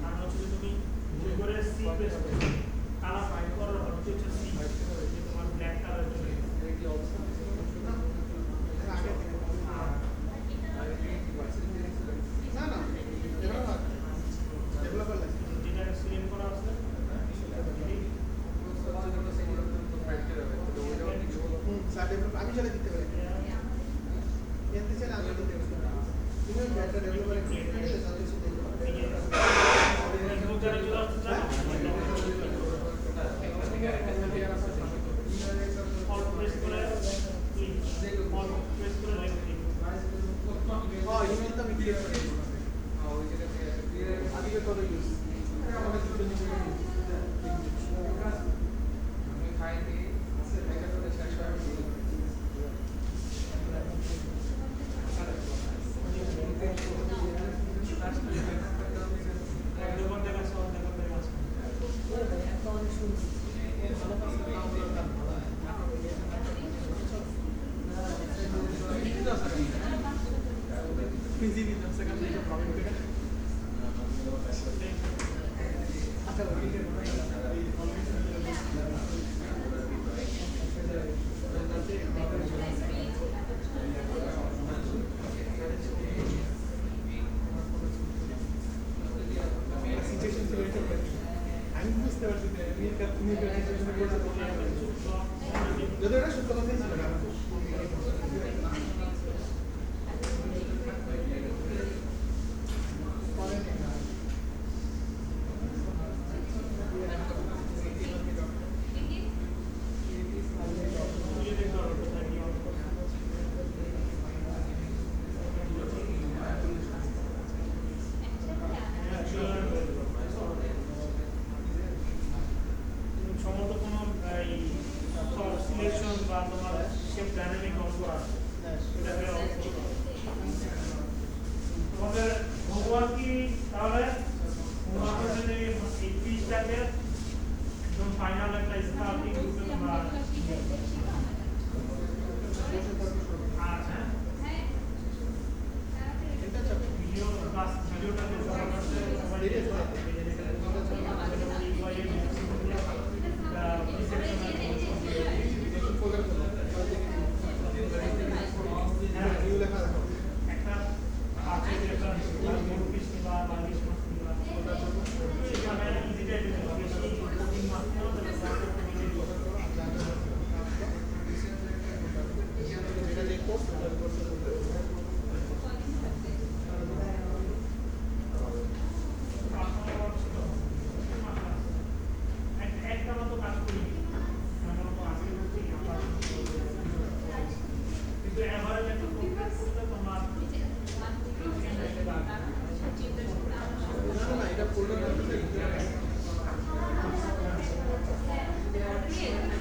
[SPEAKER 1] কারণ হচ্ছে তুমি ভুল করে সি প্রেস করো কালার ফাইন করার হচ্ছে সি যে তোমার ব্ল্যাক কালার চলে গেছে
[SPEAKER 3] না না ডেভেলপার ডেভেলপার লাগে
[SPEAKER 1] যেটা সিলেক্ট করা আছে
[SPEAKER 3] স্যার ডেভেলপার আমি চলে দিতে পারি এতে চাইলে আমি দিতে পারি তুমি একটা ডেভেলপার
[SPEAKER 1] এই যে কম্পিউটারে চলে আসছে না অল প্রেস করে ক্লিক অল প্রেস করে লেফট ক্লিক
[SPEAKER 3] হ্যাঁ ইমেল তো আমি ক্রিয়েট করি আগে করে ইউজ আমাদের দুটো নিচে
[SPEAKER 4] আমি খাই দিই আছে একটা করে শেষ হয়
[SPEAKER 3] আচ্ছা ওইদিকে মনে হয় এই সিচুয়েশন ছিল এটা আমি বুঝতে পারছি যে মেয়ের কাছে তুমি সিচুয়েশনে পড়ে যদি এটা সত্য কথাই ছিল না
[SPEAKER 1] সম্ভবত কোনো সিলেকশন বা তোমার শেপ ডাইনামিক অঙ্ক আছে এটাকে তোমাদের হোমওয়ার্ক কি তাহলে হোমওয়ার্কের জন্য এই পিসটাকে একদম ফাইনাল একটা স্টার্টিং রূপে তোমরা আর হ্যাঁ ভিডিও ক্লাস ভিডিওটাকে সবাই একটা পাঁচের একটা মোট পিস নিবা বা 20 মাস নিবা এখানে ইজিটা বেশি কোডিং মাস নিও তাহলে
[SPEAKER 3] এটা যে কোর্স
[SPEAKER 1] একটা মতো কাজ করি এমন তো আজকে করছি কিন্তু এভারেজ একটা করতে তোমার
[SPEAKER 3] না এটা পড়লে না